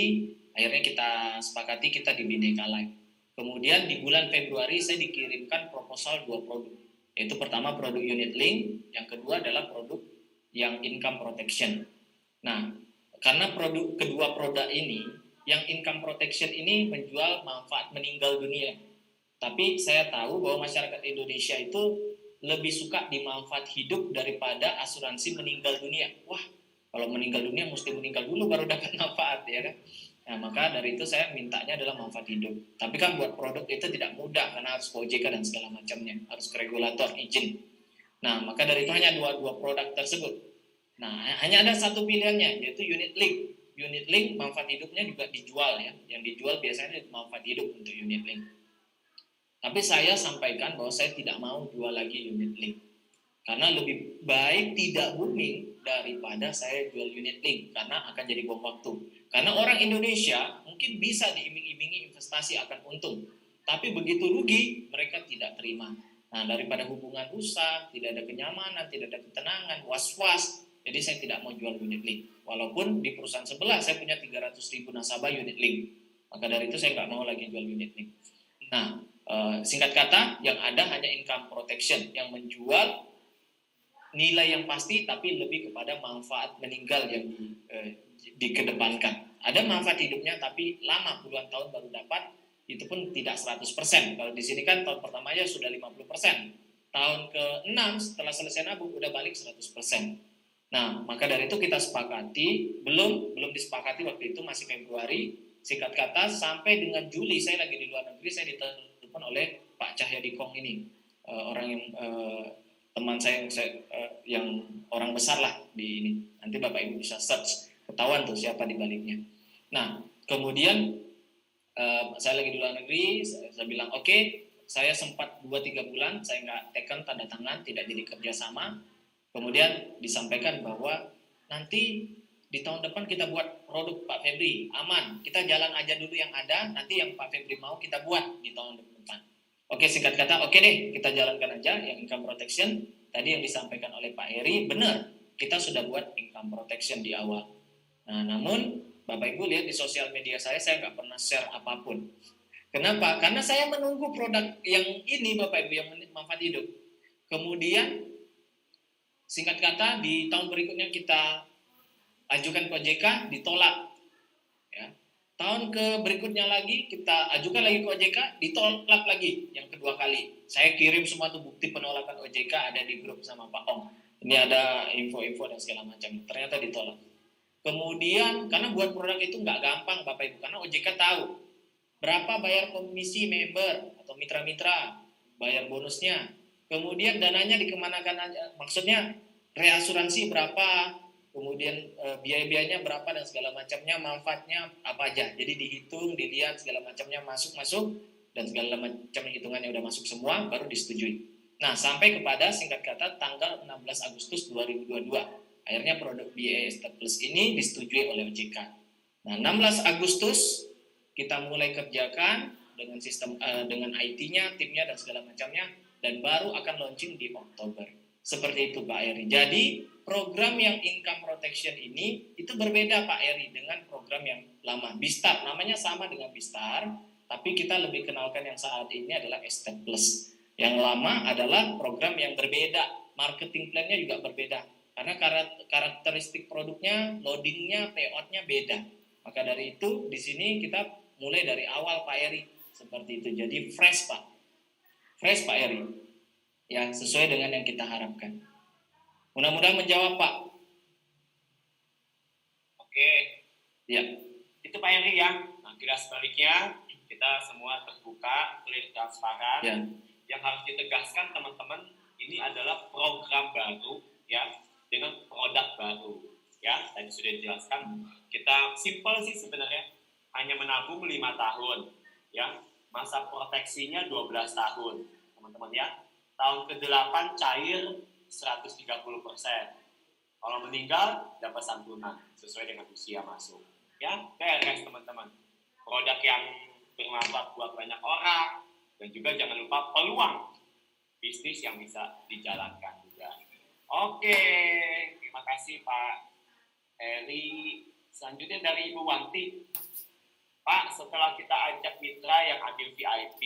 S3: akhirnya kita sepakati kita di Bhinneka Life. Kemudian di bulan Februari saya dikirimkan proposal 2 produk, yaitu pertama produk unit link, yang kedua adalah produk yang income protection. Nah, karena kedua produk ini, yang income protection ini menjual manfaat meninggal dunia. Tapi saya tahu bahwa masyarakat Indonesia itu lebih suka di manfaat hidup daripada asuransi meninggal dunia. Wah, kalau meninggal dunia mesti meninggal dulu baru dapat manfaat, ya kan? Nah, maka dari itu saya mintanya adalah manfaat hidup. Tapi kan buat produk itu tidak mudah karena harus ke OJK dan segala macamnya, harus ke regulator izin. Nah, maka dari itu hanya dua produk tersebut. Nah, hanya ada satu pilihannya, yaitu unit link. Unit link manfaat hidupnya juga dijual ya. Yang dijual biasanya manfaat hidup untuk unit link. Tapi saya sampaikan bahwa saya tidak mau jual lagi unit link. Karena lebih baik tidak booming daripada saya jual unit link, karena akan jadi bom waktu. Karena orang Indonesia mungkin bisa diiming-imingi investasi akan untung, tapi begitu rugi mereka tidak terima. Nah, daripada hubungan rusak, tidak ada kenyamanan, tidak ada ketenangan, was-was. Jadi saya tidak mau jual unit link. Walaupun di perusahaan sebelah saya punya 300.000 nasabah unit link. Maka dari itu saya nggak mau lagi jual unit link. Nah, singkat kata, yang ada hanya income protection yang menjual nilai yang pasti tapi lebih kepada manfaat meninggal yang dikedepankan. Ada manfaat hidupnya tapi lama, puluhan tahun baru dapat, itu pun tidak 100%. Kalau di sini kan tahun pertamanya sudah 50%. Tahun ke-6 setelah selesai nabung udah balik 100%. Nah, maka dari itu kita sepakati, belum disepakati waktu itu masih Februari, singkat kata sampai dengan Juli saya lagi di luar negeri, saya ditelepon oleh Pak Cahyadi Kong ini, orang yang teman saya yang orang besar lah di ini. Nanti Bapak Ibu bisa search, ketahuan tuh siapa di baliknya. Nah, kemudian saya lagi di luar negeri, saya bilang oke, saya sempat 2-3 bulan saya nggak teken tanda tangan, tidak jadi kerjasama. Kemudian disampaikan bahwa nanti di tahun depan kita buat produk Pak Febri, aman. Kita jalan aja dulu yang ada, nanti yang Pak Febri mau kita buat di tahun depan. Oke, singkat kata, oke deh, kita jalankan aja yang income protection. Tadi yang disampaikan oleh Pak Eri, benar, kita sudah buat income protection di awal. Nah, namun Bapak Ibu lihat di sosial media saya nggak pernah share apapun. Kenapa? Karena saya menunggu produk yang ini Bapak Ibu, yang manfaat hidup. Kemudian singkat kata, di tahun berikutnya kita ajukan ke OJK, ditolak. Ya. Tahun berikutnya lagi, kita ajukan lagi ke OJK, ditolak lagi yang kedua kali. Saya kirim semua tuh bukti penolakan OJK, ada di grup sama Pak Ong. Ini ada info-info dan segala macam. Ternyata ditolak. Kemudian, karena buat produk itu nggak gampang Bapak Ibu, karena OJK tahu berapa bayar komisi member atau mitra-mitra, bayar bonusnya. Kemudian dananya dikemanakan aja, maksudnya reasuransi berapa, kemudian biaya-biayanya berapa dan segala macamnya, manfaatnya apa aja. Jadi dihitung, dilihat segala macamnya masuk dan segala macam hitungannya udah masuk semua, baru disetujui. Nah, sampai kepada singkat kata tanggal 16 Agustus 2022. Akhirnya produk BA Estate Plus ini disetujui oleh OJK. Nah, 16 Agustus kita mulai kerjakan dengan sistem dengan IT-nya, timnya dan segala macamnya, dan baru akan launching di Oktober. Seperti itu Pak Eri. Jadi program yang income protection ini itu berbeda Pak Eri dengan program yang lama. Bistar, namanya sama dengan Bistar, tapi kita lebih kenalkan yang saat ini adalah Estate Plus. Yang lama adalah program yang berbeda, marketing plan-nya juga berbeda. Karena karakteristik produknya, loading-nya, payout-nya beda. Maka dari itu di sini kita mulai dari awal Pak Eri. Seperti itu. Jadi fresh Pak. Fresh Pak Eri, ya sesuai dengan yang kita harapkan. Mudah-mudahan menjawab Pak.
S1: Oke,
S3: Ya,
S1: itu Pak Eri ya. Nah, kira sebaliknya kita semua terbuka, clear, transparan.
S3: Ya.
S1: Yang harus ditegaskan teman-teman, ini adalah program baru ya dengan produk baru ya. Tadi sudah dijelaskan, kita simple sih sebenarnya, hanya menabung 5 tahun ya. Masa proteksinya 12 tahun teman-teman ya. Tahun ke-8 cair 130%. Kalau meninggal dapat santunan sesuai dengan usia masuk ya. Beres teman-teman. Produk yang bermanfaat buat banyak orang, dan juga jangan lupa peluang bisnis yang bisa dijalankan juga. Oke, terima kasih Pak Eri. Selanjutnya dari Ibu Wanti. Pak, setelah kita ajak mitra yang ambil VIP,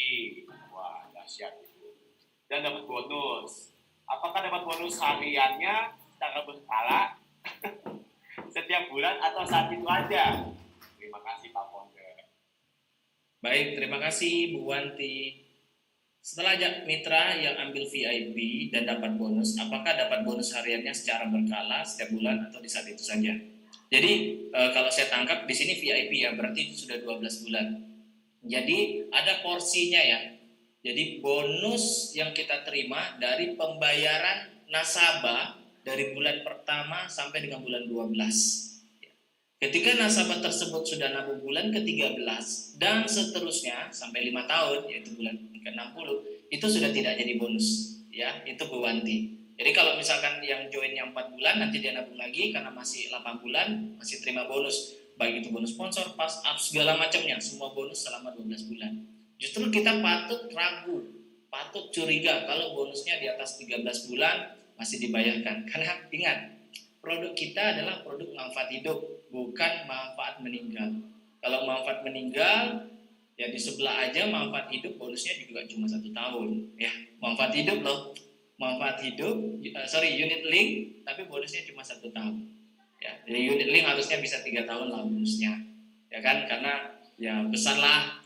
S1: wah dahsyat itu, dan dapat bonus. Apakah dapat bonus hariannya secara berkala setiap bulan atau saat itu aja? Terima kasih Pak Founder.
S3: Baik, terima kasih Bu Wanti. Setelah ajak mitra yang ambil VIP dan dapat bonus, apakah dapat bonus hariannya secara berkala setiap bulan atau di saat itu saja? Jadi kalau saya tangkap di sini VIP ya, berarti itu sudah 12 bulan. Jadi ada porsinya ya. Jadi bonus yang kita terima dari pembayaran nasabah dari bulan pertama sampai dengan bulan 12. Ketika nasabah tersebut sudah nabung bulan ke-13 dan seterusnya sampai 5 tahun, yaitu bulan ke-60, itu sudah tidak jadi bonus. Ya, itu Bu Wanti. Jadi kalau misalkan yang joinnya 4 bulan, nanti dia nabung lagi karena masih 8 bulan, masih terima bonus. Baik itu bonus sponsor, pass up, segala macamnya, semua bonus selama 12 bulan. Justru kita patut ragu, patut curiga kalau bonusnya di atas 13 bulan masih dibayarkan. Karena ingat, produk kita adalah produk manfaat hidup, bukan manfaat meninggal. Kalau manfaat meninggal, ya di sebelah aja manfaat hidup bonusnya juga cuma 1 tahun. Ya, manfaat hidup loh, manfaat hidup, unit link, tapi bonusnya cuma 1 tahun. Ya, jadi unit link harusnya bisa 3 tahun lah bonusnya, ya kan? Karena ya besar lah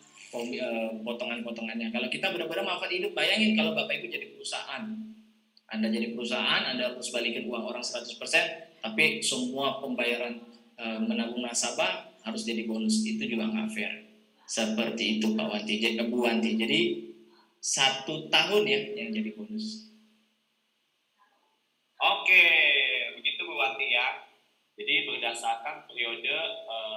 S3: potongan-potongannya. Kalau kita benar-benar manfaat hidup, bayangin kalau Bapak Ibu jadi perusahaan. Anda jadi perusahaan, Anda harus balikin uang orang 100%, tapi semua pembayaran menabung nasabah harus jadi bonus. Itu juga nggak fair. Seperti itu Pak Wanti, Bu Wanti. Jadi 1 tahun ya yang jadi bonus.
S1: Oke, begitu Bu Wanti ya. Jadi berdasarkan periode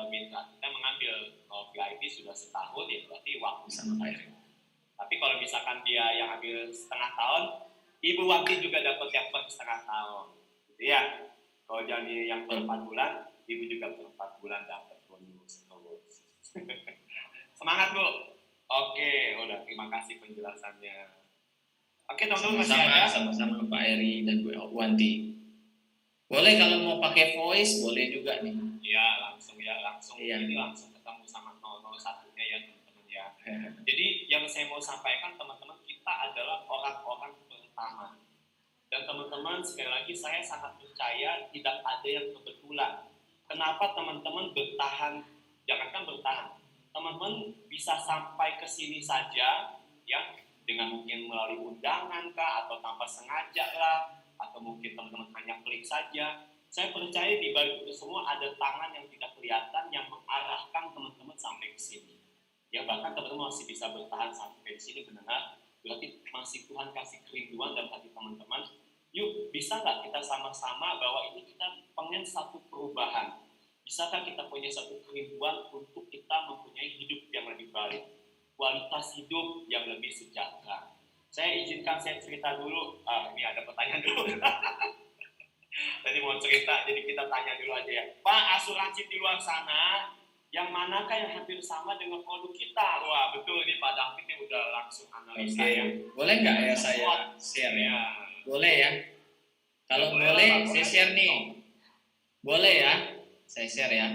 S1: mitra kita mengambil, kalau VIP sudah setahun ya berarti waktu
S3: Sama Pak.
S1: Tapi kalau misalkan dia yang ambil setengah tahun, Ibu Wanti juga dapat yang per setengah tahun, gitu ya. Kalau jadi yang per 4 bulan, Ibu juga per 4 bulan dapat bonus. Semangat Bu. Oke, udah terima kasih penjelasannya. Oke teman-teman, masih ada?
S3: Sama-sama Pak Eri dan Bu Wanti. Boleh kalau mau pakai voice, boleh juga nih.
S1: Ya langsung
S3: Iya.
S1: Ini langsung ketemu sama 001-nya ya teman-teman ya. Jadi yang saya mau sampaikan teman-teman, kita adalah orang-orang pertama. Dan teman-teman, sekali lagi saya sangat percaya tidak ada yang kebetulan. Kenapa teman-teman bertahan? Jangankan bertahan, teman-teman bisa sampai ke sini saja ya, dengan mungkin melalui undangan kah, atau tanpa sengaja lah, atau mungkin teman-teman hanya klik saja. Saya percaya di balik itu semua ada tangan yang tidak kelihatan yang mengarahkan teman-teman sampai ke sini. Ya bahkan teman-teman masih bisa bertahan sampai di sini, benar, berarti masih Tuhan kasih kerinduan dalam hati teman-teman. Yuk, bisa nggak kita sama-sama bahwa ini kita pengen satu perubahan? Bisakah kita punya satu kerinduan untuk kita mempunyai hidup yang lebih baik, kualitas hidup yang lebih sejahtera? Saya izinkan saya cerita dulu. Ini ada pertanyaan dulu. Tadi mau cerita, jadi kita tanya dulu aja ya. Pak, asuransi di luar sana, yang manakah yang hampir sama dengan produk kita? Wah, betul nih Pak David ini udah langsung analisa ya.
S3: Boleh nggak ya saya share ya? Boleh ya? Kalau boleh, saya share nih. Boleh ya? Saya share ya.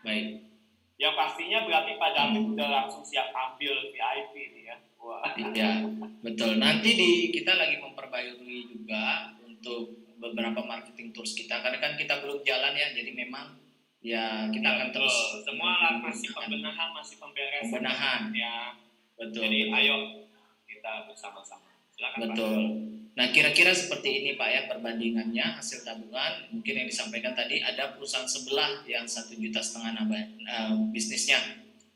S3: Baik.
S1: Yang pastinya berarti Pak David udah langsung siap ambil VIP nih ya. Wah.
S3: Iya, betul. Nanti kita lagi memperbarui juga untuk beberapa marketing tools kita. Karena kan kita belum jalan ya, jadi memang ya kita akan terus.
S1: Semua masih pembenahan, masih pemberesan. Ya.
S3: Betul.
S1: Jadi ayo kita bersama-sama. Silakan
S3: betul.
S1: Pak.
S3: Nah kira-kira seperti ini Pak ya perbandingannya hasil tabungan. Mungkin yang disampaikan tadi ada perusahaan sebelah yang 1,5 juta bisnisnya.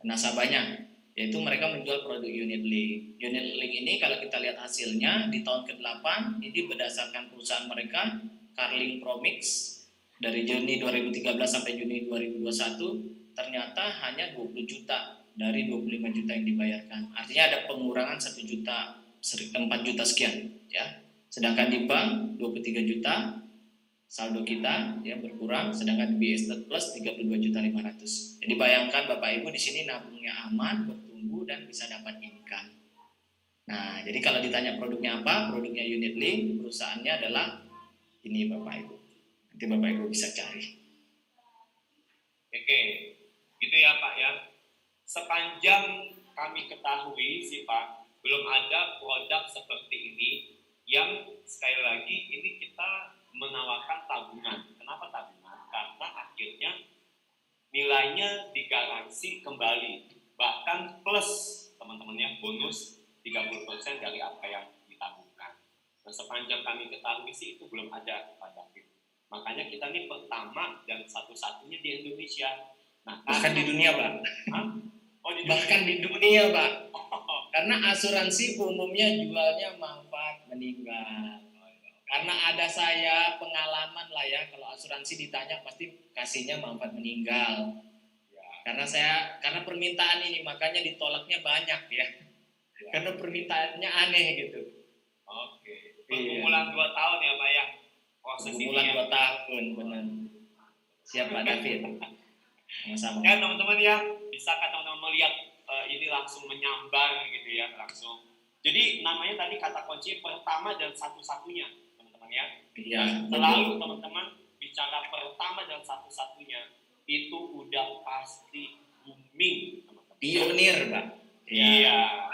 S3: nasabahnya, yaitu mereka menjual produk unit link. Unit link ini kalau kita lihat hasilnya di tahun ke-8 ini berdasarkan perusahaan mereka Carling Promix dari Juni 2013 sampai Juni 2021 ternyata hanya 20 juta dari 25 juta yang dibayarkan. Artinya ada pengurangan 1 juta 4 juta sekian ya. Sedangkan di bank 23 juta saldo kita ya berkurang, sedangkan BI Estate Plus 32.500.000. Jadi bayangkan Bapak Ibu di sini nabungnya aman, bertumbuh dan bisa dapat income. Nah, jadi kalau ditanya produknya apa? Produknya unit link, perusahaannya adalah ini Bapak Ibu. Nanti Bapak Ibu bisa cari.
S1: Oke, gitu ya Pak ya. Sepanjang kami ketahui sih Pak, belum ada produk seperti ini yang sekali lagi ini kita menawarkan tabungan. Kenapa tabungan? Karena akhirnya nilainya digaransi kembali, bahkan plus teman-temannya bonus 30% dari apa yang ditabungkan. Nah, sepanjang kami ketahui sih itu belum ada Pak David. Makanya kita ini pertama dan satu-satunya di Indonesia. Nah,
S3: bahkan di dunia Pak.
S1: Oh, di
S3: bahkan di dunia Pak. Karena asuransi umumnya jualnya manfaat meninggal. Karena ada saya pengalaman lah ya, kalau asuransi ditanya pasti kasihnya manfaat meninggal. Ya, karena permintaan ini makanya ditolaknya banyak ya. Karena permintaannya aneh gitu.
S1: Oke. Pergumulan 2 tahun ya Pak ya.
S3: Pergumulan 2 tahun benar. Siap Pak David. Sama-sama.
S1: Ya teman-teman ya, bisakah teman-teman melihat ini langsung menyambar gitu ya, langsung. Jadi namanya tadi kata kunci pertama dan satu-satunya. Ya.
S3: Iya,
S1: Selalu teman-teman bicara pertama dan satu-satunya itu udah pasti booming teman-teman.
S3: Pionir Pak.
S1: Iya.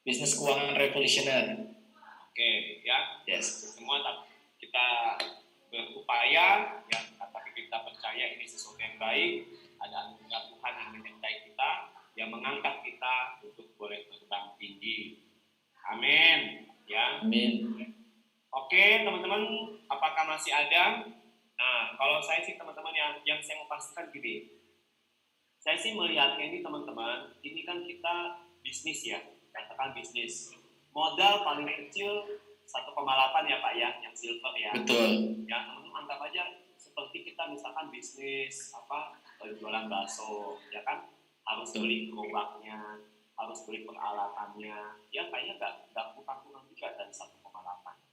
S3: Bisnis keuangan revolusioner.
S1: Oke ya.
S3: Yes.
S1: Semua kita berupaya ya, tapi kita percaya ini sesuatu yang baik. Ada anugerah Tuhan yang menyertai kita, yang mengangkat kita untuk boleh terbang tinggi. Amin. Ya.
S3: Amin.
S1: Oke teman-teman, apakah masih ada? Nah, kalau saya sih teman-teman yang saya mau pastikan gini, saya sih melihatnya ini teman-teman, ini kan kita bisnis ya, katakan bisnis. Modal paling kecil 1,8 ya Pak ya, yang silver ya.
S3: Betul.
S1: Ya teman-teman anggap aja seperti kita misalkan bisnis jualan bakso, ya kan harus beli gerobaknya, harus beli peralatannya, ya kayaknya nggak kurang juga dari 1,8.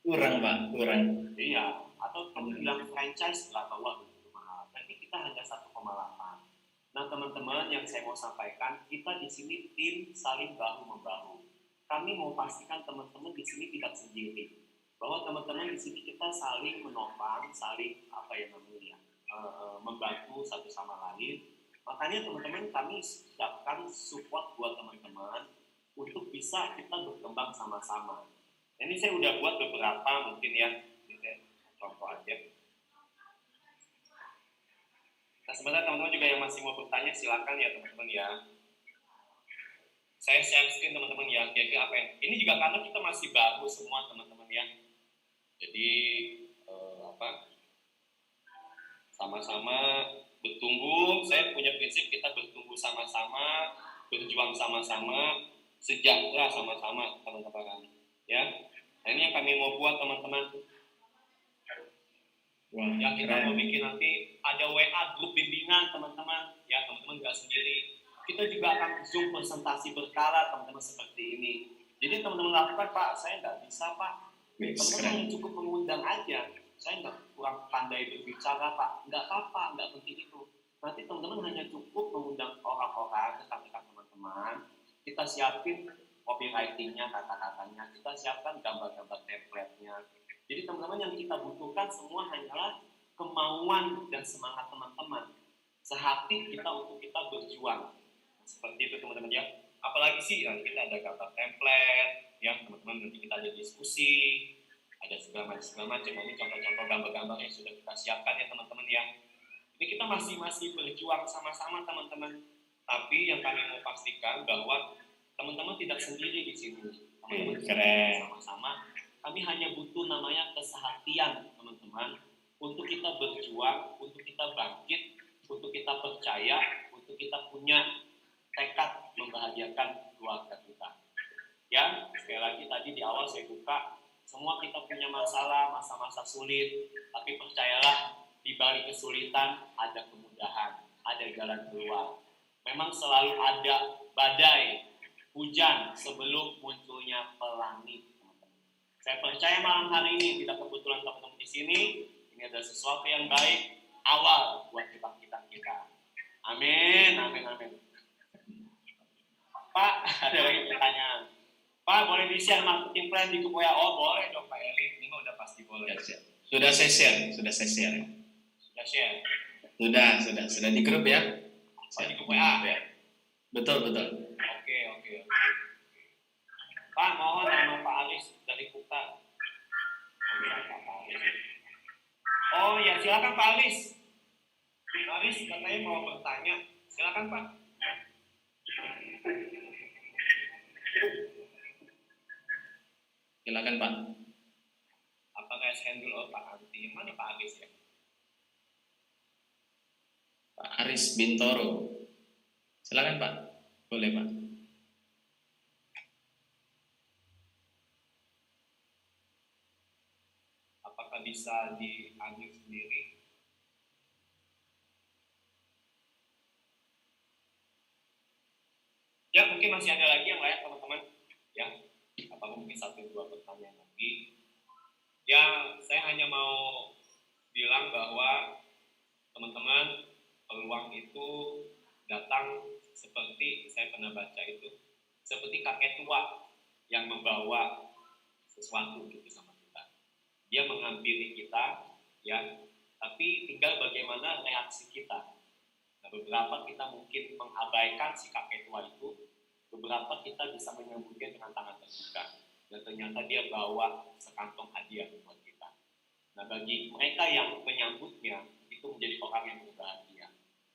S3: Kurang Pak, kurang.
S1: Iya, atau kamu bilang franchise berapa uang itu mahal. Tapi kita hanya 1,8. Nah teman-teman yang saya mau sampaikan, kita di sini tim saling bahu membahu. Kami mau pastikan teman-teman di sini tidak sendiri. Bahwa teman-teman di sini kita saling menopang, saling membantu satu sama lain. Makanya teman-teman kami siapkan support buat teman-teman untuk bisa kita berkembang sama-sama. Ini saya udah buat beberapa mungkin ya, contoh aja. Nah sebenarnya teman-teman juga yang masih mau bertanya silakan ya teman-teman ya. Saya share screen teman-teman ya, kira-kira apa yang ini juga karena kita masih baru semua teman-teman ya. Jadi sama-sama bertumbuh. Saya punya prinsip kita bertumbuh sama-sama, berjuang sama-sama, sejahtera sama-sama teman-teman ya. Nah ini yang kami mau buat teman-teman.
S3: Wah,
S1: ya kita mau bikin nanti ada WA grup bimbingan teman-teman. Ya teman-teman nggak sendiri. Kita juga akan Zoom presentasi berkala teman-teman seperti ini. Jadi teman-teman lakukan Pak, saya nggak bisa Pak. Teman-teman cukup mengundang aja. Saya nggak kurang pandai berbicara Pak. Nggak apa-apa, nggak penting itu. Nanti teman-teman hanya cukup mengundang orang-orang, rekan-rekan teman-teman. Kita siapin copywriting-nya, kata-katanya, kita siapkan gambar-gambar template-nya. Jadi teman-teman yang kita butuhkan semua hanyalah kemauan dan semangat teman-teman. Sehati kita untuk kita berjuang. Nah, seperti itu teman-teman ya. Apalagi sih nanti kita ada gambar template, ya teman-teman nanti kita ada diskusi, ada segala macam. Ini contoh-contoh gambar-gambar yang sudah kita siapkan ya teman-teman ya. Ini kita masih berjuang sama-sama teman-teman. Tapi yang kami mau pastikan bahwa teman-teman tidak sendiri di sini, teman-teman sama-sama. Kami hanya butuh namanya kesehatian, teman-teman, untuk kita berjuang, untuk kita bangkit, untuk kita percaya, untuk kita punya tekad membahagiakan keluarga kita. Ya, sekali lagi tadi di awal saya buka, semua kita punya masalah, masa-masa sulit, tapi percayalah di balik kesulitan ada kemudahan, ada jalan keluar. Memang selalu ada badai, hujan sebelum munculnya pelangi. Saya percaya malam hari ini tidak kebetulan teman-teman di sini, ini adalah sesuatu yang baik, awal buat kebangkitan kita. Amin, amin, amin. Pak, ada lagi pertanyaan. Pak, boleh di-share marketing plan di grup WA? Oh, boleh dong Pak Eli, ini udah pasti boleh.
S3: Sudah saya share.
S1: Sudah share.
S3: Sudah di grup ya.
S1: Oh, di grup WA?
S3: Ya. Betul.
S1: Oke. Pak, mohon nama Pak Aris dari Kuta. Oh ya, silakan Pak Aris. Pak Aris katanya mau bertanya. Silakan Pak.
S3: Silakan Pak.
S1: Apakah handle Pak Anti? Mana Pak Aris ya?
S3: Pak Aris Bintoro. Silakan Pak. Boleh Pak.
S1: Apakah bisa di-unmute sendiri? Ya, mungkin masih ada lagi yang lain teman-teman. Ya, apa mungkin 1-2 pertanyaan lagi. Ya, saya hanya mau bilang bahwa teman-teman, peluang itu datang seperti saya pernah baca itu, seperti kakek tua yang membawa sesuatu gitu sama kita. Dia menghampiri kita, ya, tapi tinggal bagaimana reaksi kita. Nah, beberapa kita mungkin mengabaikan si kakek tua itu, beberapa kita bisa menyambutnya dengan tangan terbuka. Dan ternyata dia bawa sekantong hadiah buat kita. Nah, bagi mereka yang menyambutnya, itu menjadi orang yang berbahagia.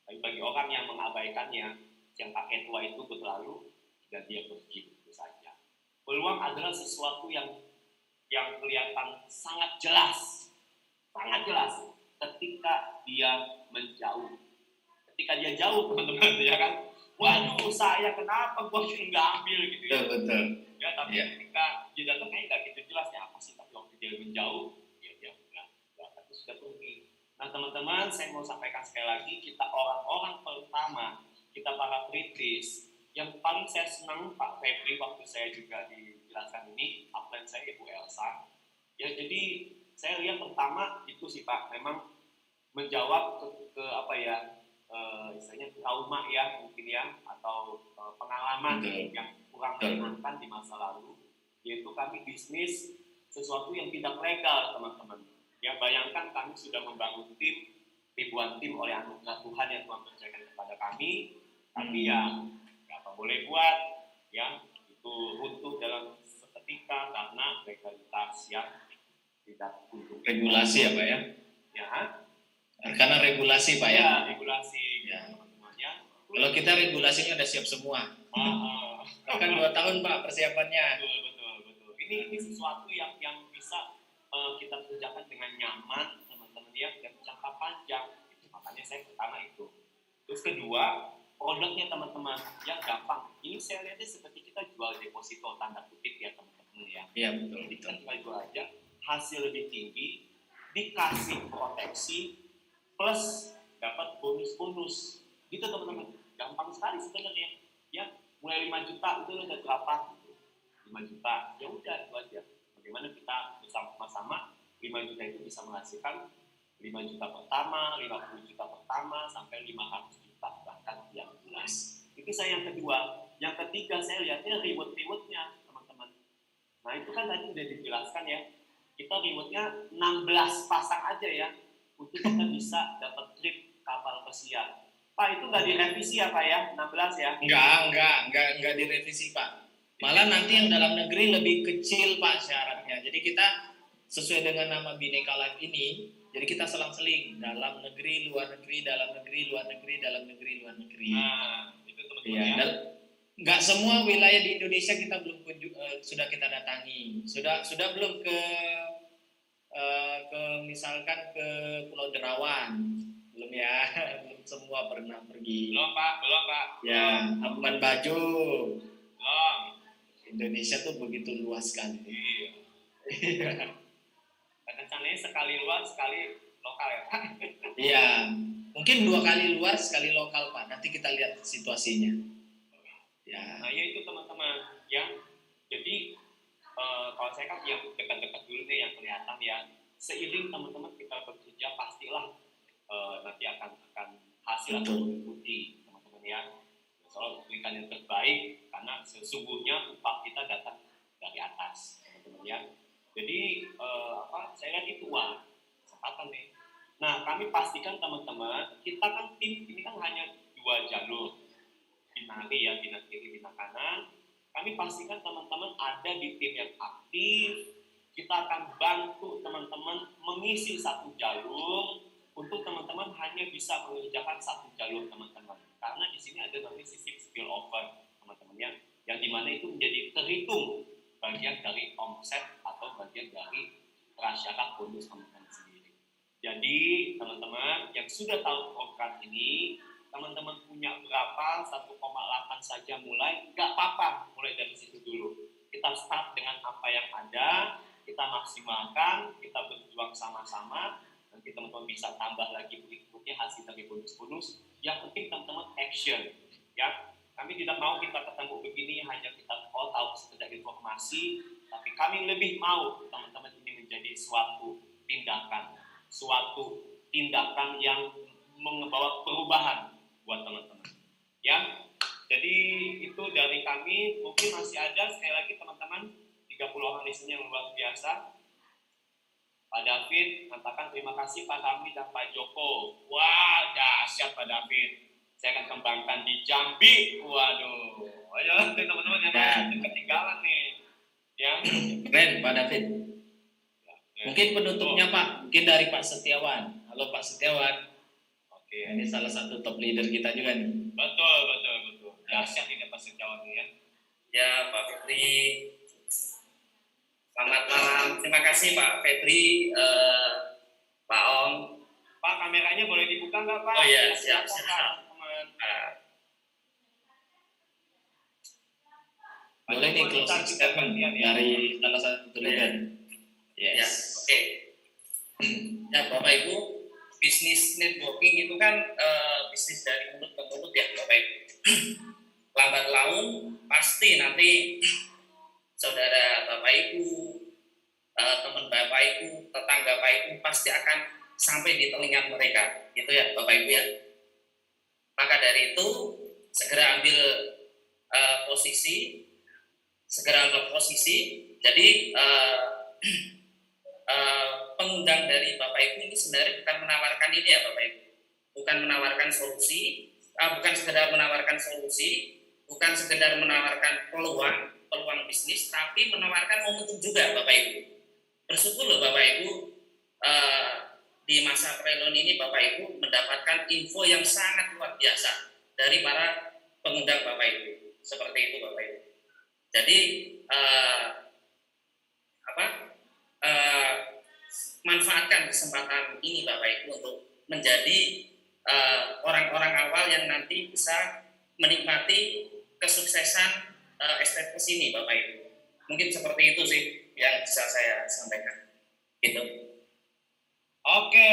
S1: Tapi bagi orang yang mengabaikannya, yang kakek tua itu berlalu, dan dia pergi begitu saja. Peluang adalah sesuatu yang kelihatan sangat jelas ketika dia menjauh. Ketika dia jauh, teman-teman, ya kan? Waduh, saya kenapa gue nggak ambil gitu ya?
S3: Betul.
S1: Ya, tapi ketika dia datang kayaknya nggak gitu jelas ya apa sih. Tapi waktu dia menjauh, dia tapi sudah pergi. Nah, teman-teman, saya mau sampaikan sekali lagi, kita orang-orang pertama, kita para kritis, yang paling saya senang Pak Febri waktu saya juga dijelaskan ini, upline saya Ibu Elsa. Ya, jadi saya lihat pertama itu sih Pak, memang menjawab ke apa ya, istilahnya trauma ya mungkin ya, atau pengalaman yang kurang menyenangkan di masa lalu, yaitu kami bisnis sesuatu yang tidak legal teman-teman. Ya, bayangkan kami sudah membangun tim, ribuan tim oleh anugerah Tuhan yang Tuhan percayakan kepada kami, tapi ya apa boleh buat, ya itu runtuh dalam seketika karena legalitas yang tidak kunjung.
S3: Regulasi ya Pak ya?
S1: Ya.
S3: Karena regulasi Pak ya?
S1: Regulasi.
S3: Ya. Kalau kita regulasinya udah siap semua. Bahkan 2 tahun Pak persiapannya.
S1: Betul. Ini sesuatu yang bisa kita kerjakan dengan nyaman, teman-teman ya, dan jangka panjang. Makanya saya pertama itu. Terus kedua, produknya teman-teman yang gampang. Ini saya lihatnya seperti kita jual deposito tanda kutip ya teman-teman ya.
S3: Iya betul.
S1: Jadi kita tinggal jual aja, hasil lebih tinggi, dikasih proteksi, plus dapat bonus-bonus. Gitu teman-teman. Gampang sekali sebenarnya. Ya, mulai 5 juta itu udah berapa? 5 juta. Ya udah itu aja. Bagaimana kita bersama-sama 5 juta itu bisa menghasilkan 5 juta pertama, 50 juta pertama, sampai 500 juta bahkan tiap bulan. Itu saya yang kedua. Yang ketiga saya lihatnya reward-rewardnya teman-teman. Nah itu kan tadi udah dijelaskan ya. Kita rewardnya 16 pasang aja ya, untuk kita bisa dapat trip kapal pesiar. Pak itu nggak direvisi ya Pak ya, 16 ya?
S3: Enggak direvisi Pak. Malah nanti yang dalam negeri lebih kecil Pak syaratnya. Jadi kita sesuai dengan nama Bhinneka Life ini, jadi kita selang-seling dalam negeri, luar negeri, dalam negeri, luar negeri, dalam negeri, luar negeri.
S1: Nah, itu teman-teman
S3: ya. Dan nggak semua wilayah di Indonesia kita belum sudah kita datangi. Sudah belum ke misalkan ke Pulau Derawan, belum ya, belum semua pernah pergi.
S1: Belum Pak.
S3: Ya, Labuan Bajo.
S1: Belum.
S3: Indonesia tuh begitu luas sekali.
S1: Iya. Rencananya sekali luar, sekali lokal ya Pak.
S3: Iya, mungkin 2 kali luar, sekali lokal Pak. Nanti kita lihat situasinya. Ya.
S1: Nah ya itu teman-teman ya. Jadi kalau saya kan yang dekat-dekat dulu nih yang kelihatan ya. Seiring teman-teman kita bekerja pastilah nanti akan hasil akan mengikuti teman-teman ya. Soal berikan yang terbaik karena sesungguhnya upah kita datang dari atas teman-teman ya. Jadi saya lihat itu kesempatan nih. Nah kami pastikan teman-teman kita kan tim ini kan hanya 2 jalur, bina kiri, bina kanan. Kami pastikan teman-teman ada di tim yang aktif. Kita akan bantu teman-teman mengisi 1 jalur untuk teman-teman hanya bisa mengerjakan 1 jalur teman-teman. Karena di sini ada namanya sistem spill over teman-teman ya, yang dimana itu menjadi terhitung bagian dari omset atau bagian dari prasyarat bonus teman-teman sendiri. Jadi teman-teman yang sudah tahu program ini, teman-teman punya berapa 1,8 saja mulai, nggak apa-apa, mulai dari situ dulu. Kita start dengan apa yang ada, kita maksimalkan, kita berjuang sama-sama, nanti teman-teman bisa tambah lagi berikutnya hasil dari bonus-bonus. Yang penting teman-teman action, ya. Kami tidak mau kita ketemu begini hanya kita tahu sekedar informasi, tapi kami lebih mau teman-teman ini menjadi suatu tindakan yang membawa perubahan buat teman-teman ya. Jadi itu dari kami. Mungkin masih ada sekali lagi teman-teman 30 orang di sini yang luar biasa. Pak David katakan terima kasih Pak Hamid dan Pak Joko. Wah dahsyat Pak David, saya akan kembangkan di Jambi. Waduh, ayo teman-teman yang ketinggalan nih ya.
S3: Keren Pak David. Mungkin penutupnya Pak, mungkin dari Pak Setiawan. Halo Pak Setiawan. Oke, ini salah satu top leader kita juga nih.
S1: Betul. Dahsyat ini Pak Setiawan ya.
S2: Ya Pak Febri, selamat malam. Terima kasih Pak Febri, Pak Om.
S1: Pak kameranya boleh dibuka nggak Pak?
S2: Oh iya siap.
S3: Boleh nih closing statement dari salah satu leader. Yes.
S2: Ya, oke. Ya Bapak Ibu, bisnis networking itu kan bisnis dari mulut ke mulut ya Bapak Ibu. Lambat laun pasti nanti saudara Bapak Ibu, teman Bapak Ibu, tetangga Bapak Ibu pasti akan sampai di telinga mereka, gitu ya Bapak Ibu ya. Maka dari itu segera ambil posisi. Jadi pengundang dari Bapak Ibu ini sebenarnya bukan menawarkan ini ya Bapak Ibu, bukan menawarkan solusi, bukan sekedar menawarkan solusi, bukan sekedar menawarkan peluang bisnis, tapi menawarkan momentum juga Bapak Ibu. Bersyukur loh Bapak Ibu, di masa prelon ini Bapak Ibu mendapatkan info yang sangat luar biasa dari para pengundang Bapak Ibu. Seperti itu Bapak Ibu. Jadi manfaatkan kesempatan ini Bapak Ibu untuk menjadi orang-orang awal yang nanti bisa menikmati kesuksesan STPS ini Bapak Ibu. Mungkin seperti itu sih yang bisa saya sampaikan. Gitu.
S1: Oke,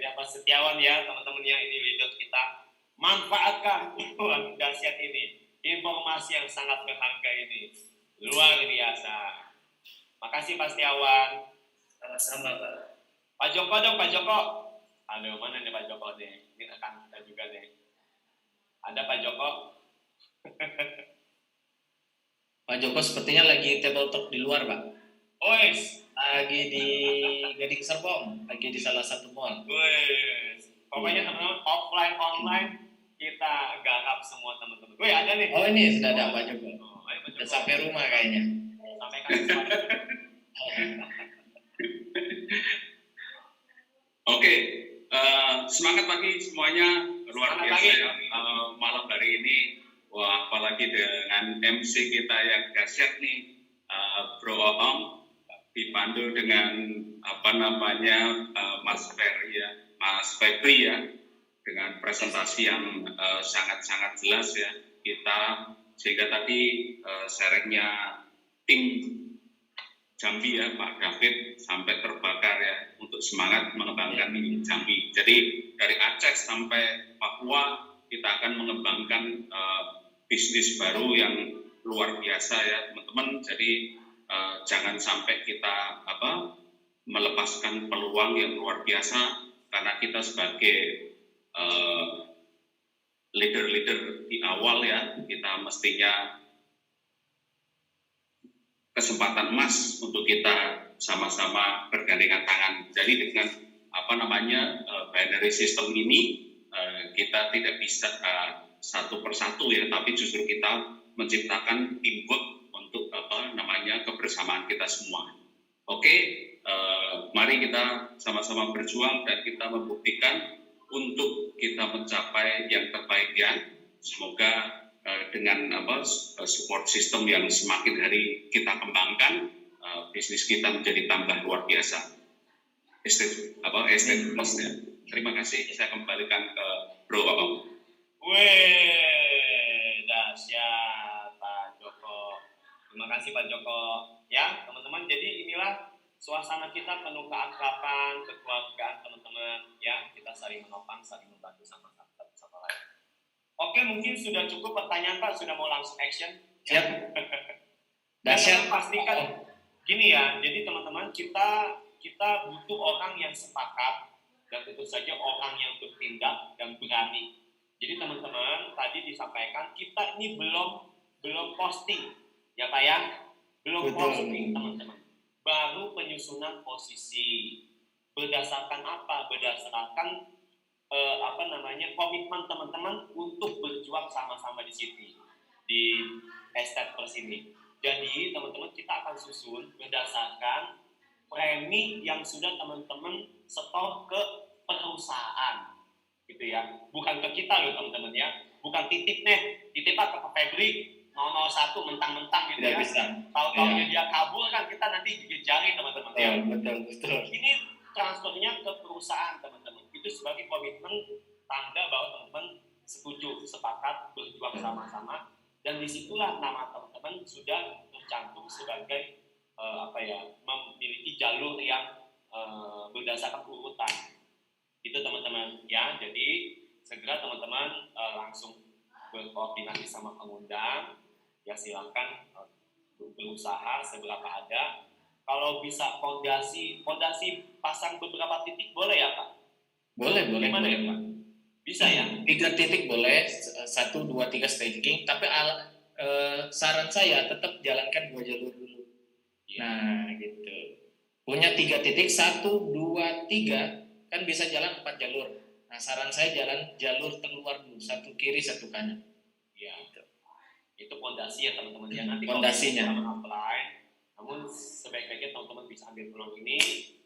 S1: Pak Setiawan ya teman-teman yang ini leader kita. Manfaatkan dahsyat ini. Informasi yang sangat berharga ini. Luar biasa. Makasih Pak Setiawan.
S2: Sama-sama Pak.
S1: Pak Joko dong, Pak Joko. Aduh, mana nih Pak Joko nih? Ini rekan kita juga nih. Ada Pak Joko?
S3: Pak Joko sepertinya lagi table talk di luar Pak.
S1: Ois.
S3: Lagi di Gading Serpong, lagi di salah satu mall.
S1: Wih, pokoknya teman-teman offline online kita garap semua teman-teman. Wih, ada nih.
S3: Oh ini sudah ada Pak Joko.
S1: Oh, ayo, Pak Joko.
S3: Sudah sampai rumah kayaknya.
S1: Sampai kan.
S5: Oke, semangat pagi semuanya, luar
S1: Semangat
S5: biasa
S1: pagi.
S5: ya. Malam hari ini, wah apalagi dengan MC kita yang dahsyat nih, Bro Om, dipandu dengan Mas Febri ya, dengan presentasi yang sangat-sangat jelas ya kita, sehingga tadi sharingnya tim Jambi ya Pak David sampai terbakar ya untuk semangat mengembangkan di Jambi. Jadi dari Aceh sampai Papua kita akan mengembangkan bisnis baru yang luar biasa ya teman-teman. Jadi jangan sampai kita melepaskan peluang yang luar biasa, karena kita sebagai leader-leader di awal ya, kita mestinya kesempatan emas untuk kita sama-sama bergandengan tangan. Jadi dengan binary system ini kita tidak bisa satu persatu ya, tapi justru kita menciptakan teamwork untuk kebersamaan kita semua. Oke, mari kita sama-sama berjuang dan kita membuktikan untuk kita mencapai yang terbaik ya. Semoga dengan support system yang semakin hari kita kembangkan, bisnis kita menjadi tambah luar biasa. Estate plus ya. Terima kasih. Saya kembalikan ke Bro Om.
S1: Dahsyat Pak Joko. Terima kasih Pak Joko. Ya teman-teman, jadi inilah suasana kita penuh keakraban, kekeluargaan teman-teman. Ya, kita saling menopang, saling membantu sama lain. Oke, mungkin sudah cukup pertanyaan Pak, sudah mau langsung action.
S3: Siap.
S1: Dan pastikan gini ya, jadi teman-teman kita butuh orang yang sepakat dan tentu saja orang yang bertindak dan berani. Jadi teman-teman tadi disampaikan kita ini belum posting, ya Pak ya, belum posting teman-teman. Baru penyusunan posisi. Berdasarkan apa? Berdasarkan komitmen teman-teman untuk berjuang sama-sama di sini, di Estate Plus ini. Jadi teman-teman kita akan susun berdasarkan premi yang sudah teman-teman setor ke perusahaan, gitu ya. Bukan ke kita loh teman-teman ya. Bukan titip Pak ke Febri 001 mentang-mentang gitu ya. Tahu-tahunya dia kabur kan kita nanti gigit jari teman-teman ya.
S3: Betul.
S1: Ini transfernya ke perusahaan teman-teman. Itu sebagai komitmen tanda bahwa teman-teman setuju, sepakat berjuang sama-sama, dan disitulah nama teman-teman sudah tercantum sebagai memiliki jalur yang berdasarkan urutan. Itu teman-teman ya. Jadi segera teman-teman langsung berkoordinasi sama pengundang. Ya silakan berusaha seberapa ada. Kalau bisa fondasi pasang beberapa titik boleh ya Pak? Boleh. Ya Pak? Bisa ya?
S3: 3 titik boleh, 1, 2, 3 staking. Tapi saran saya tetap jalankan 2 jalur dulu. Ya. Nah gitu. Punya 3 titik, 1, 2, 3 kan bisa jalan 4 jalur. Nah saran saya jalan jalur terluar dulu, 1 kiri 1 kanan.
S1: Ya. Itu fondasi ya teman-teman ya. Nanti
S3: fondasinya
S1: apply, namun sebaik-baiknya teman-teman bisa ambil peluang ini,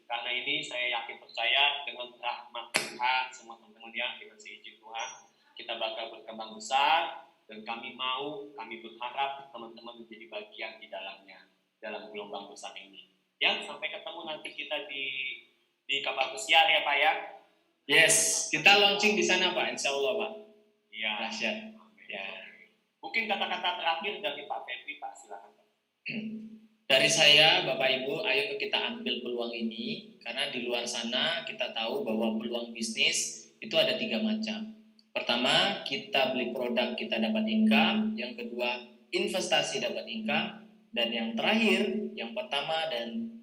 S1: karena ini saya yakin percaya dengan rahmat Tuhan semua teman-teman ya, dengan seizin Tuhan kita bakal berkembang besar, dan kami berharap teman-teman menjadi bagian di dalamnya, dalam gelombang besar ini ya. Sampai ketemu nanti kita di kapal pesiar ya Pak ya.
S3: Yes, kita launching di sana Pak, insya Allah Pak.
S1: Iya.
S3: Dahsyat. Ya.
S1: Mungkin kata-kata terakhir dari Pak Febri, Pak, silakan.
S3: Dari saya, Bapak Ibu, ayo kita ambil peluang ini, karena di luar sana kita tahu bahwa peluang bisnis itu ada 3 macam. Pertama, kita beli produk kita dapat income, yang kedua investasi dapat income, dan yang terakhir, yang pertama dan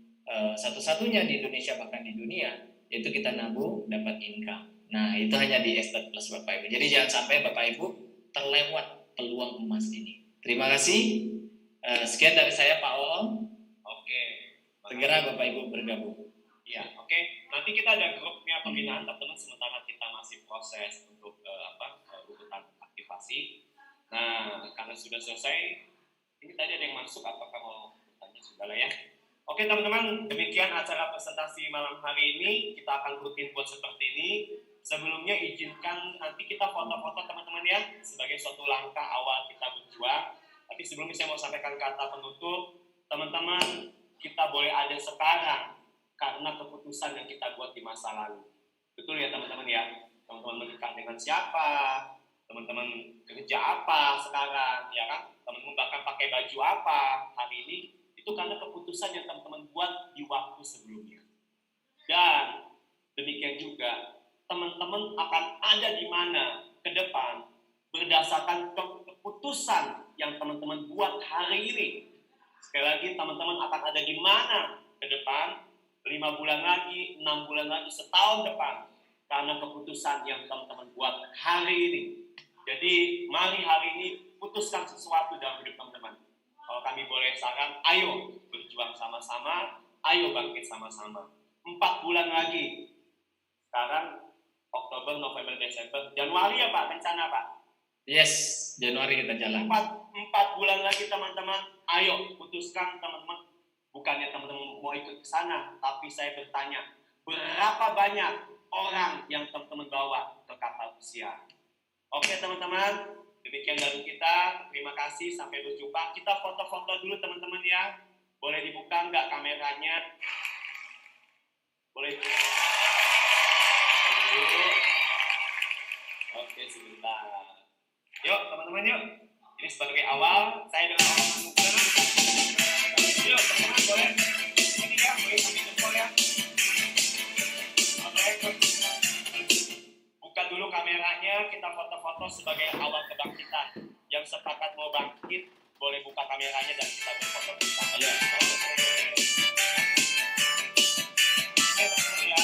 S3: satu-satunya di Indonesia bahkan di dunia, yaitu kita nabung dapat income. Nah, itu hanya di Estate Plus Bapak Ibu. Jadi jangan sampai Bapak Ibu terlewat peluang emas ini. Terima kasih. Sekian dari saya Pak Om.
S1: Oke.
S3: Segera Bapak Ibu bergabung.
S1: Iya, oke. Nanti kita ada grupnya pembinaan teman-teman, sementara kita masih proses untuk urutan aktivasi. Nah, karena sudah selesai, ini tadi ada yang masuk, apakah mau bertanya? Sudah lah ya. Oke teman-teman, demikian acara presentasi malam hari ini. Kita akan rutin buat seperti ini. Sebelumnya izinkan nanti kita foto-foto teman-teman ya, sebagai suatu langkah awal kita berjuang. Tapi sebelumnya saya mau sampaikan kata penutup. Teman-teman, kita boleh ada sekarang karena keputusan yang kita buat di masa lalu. Betul ya teman-teman ya? teman-teman menikah dengan siapa, teman-teman kerja apa sekarang, ya kan? Teman-teman bahkan pakai baju apa hari ini, itu karena keputusan yang teman-teman buat di waktu sebelumnya. Dan demikian juga, teman-teman akan ada di mana ke depan berdasarkan keputusan yang teman-teman buat hari ini. Sekali lagi, teman-teman akan ada di mana ke depan, 5 bulan lagi, 6 bulan lagi, setahun depan, karena keputusan yang teman-teman buat hari ini. Jadi, mari hari ini putuskan sesuatu dalam hidup teman-teman. Kalau kami boleh saran, ayo berjuang sama-sama, ayo bangkit sama-sama. 4 bulan lagi, sekarang Oktober, November, Desember, Januari ya Pak, rencana Pak?
S3: Yes, Januari kita jalan.
S1: 4 bulan lagi teman-teman, ayo putuskan teman-teman. Bukannya teman-teman mau ikut ke sana, tapi saya bertanya, berapa banyak orang yang teman-teman bawa ke kapal pesiar? Oke teman-teman, demikian dari kita. Terima kasih, sampai berjumpa. Kita foto-foto dulu teman-teman ya. Boleh dibuka nggak kameranya? Boleh. Oke, sebentar. Yuk teman-teman yuk. Ini sebagai awal, saya dengan orang muda. Yuk teman-teman boleh. Ini ya, boleh sambil jempol ya. Oke. Buka dulu kameranya, kita foto-foto sebagai awal kebangkitan. Yang sepakat mau bangkit, boleh buka kameranya dan kita berfoto bersama. Ya.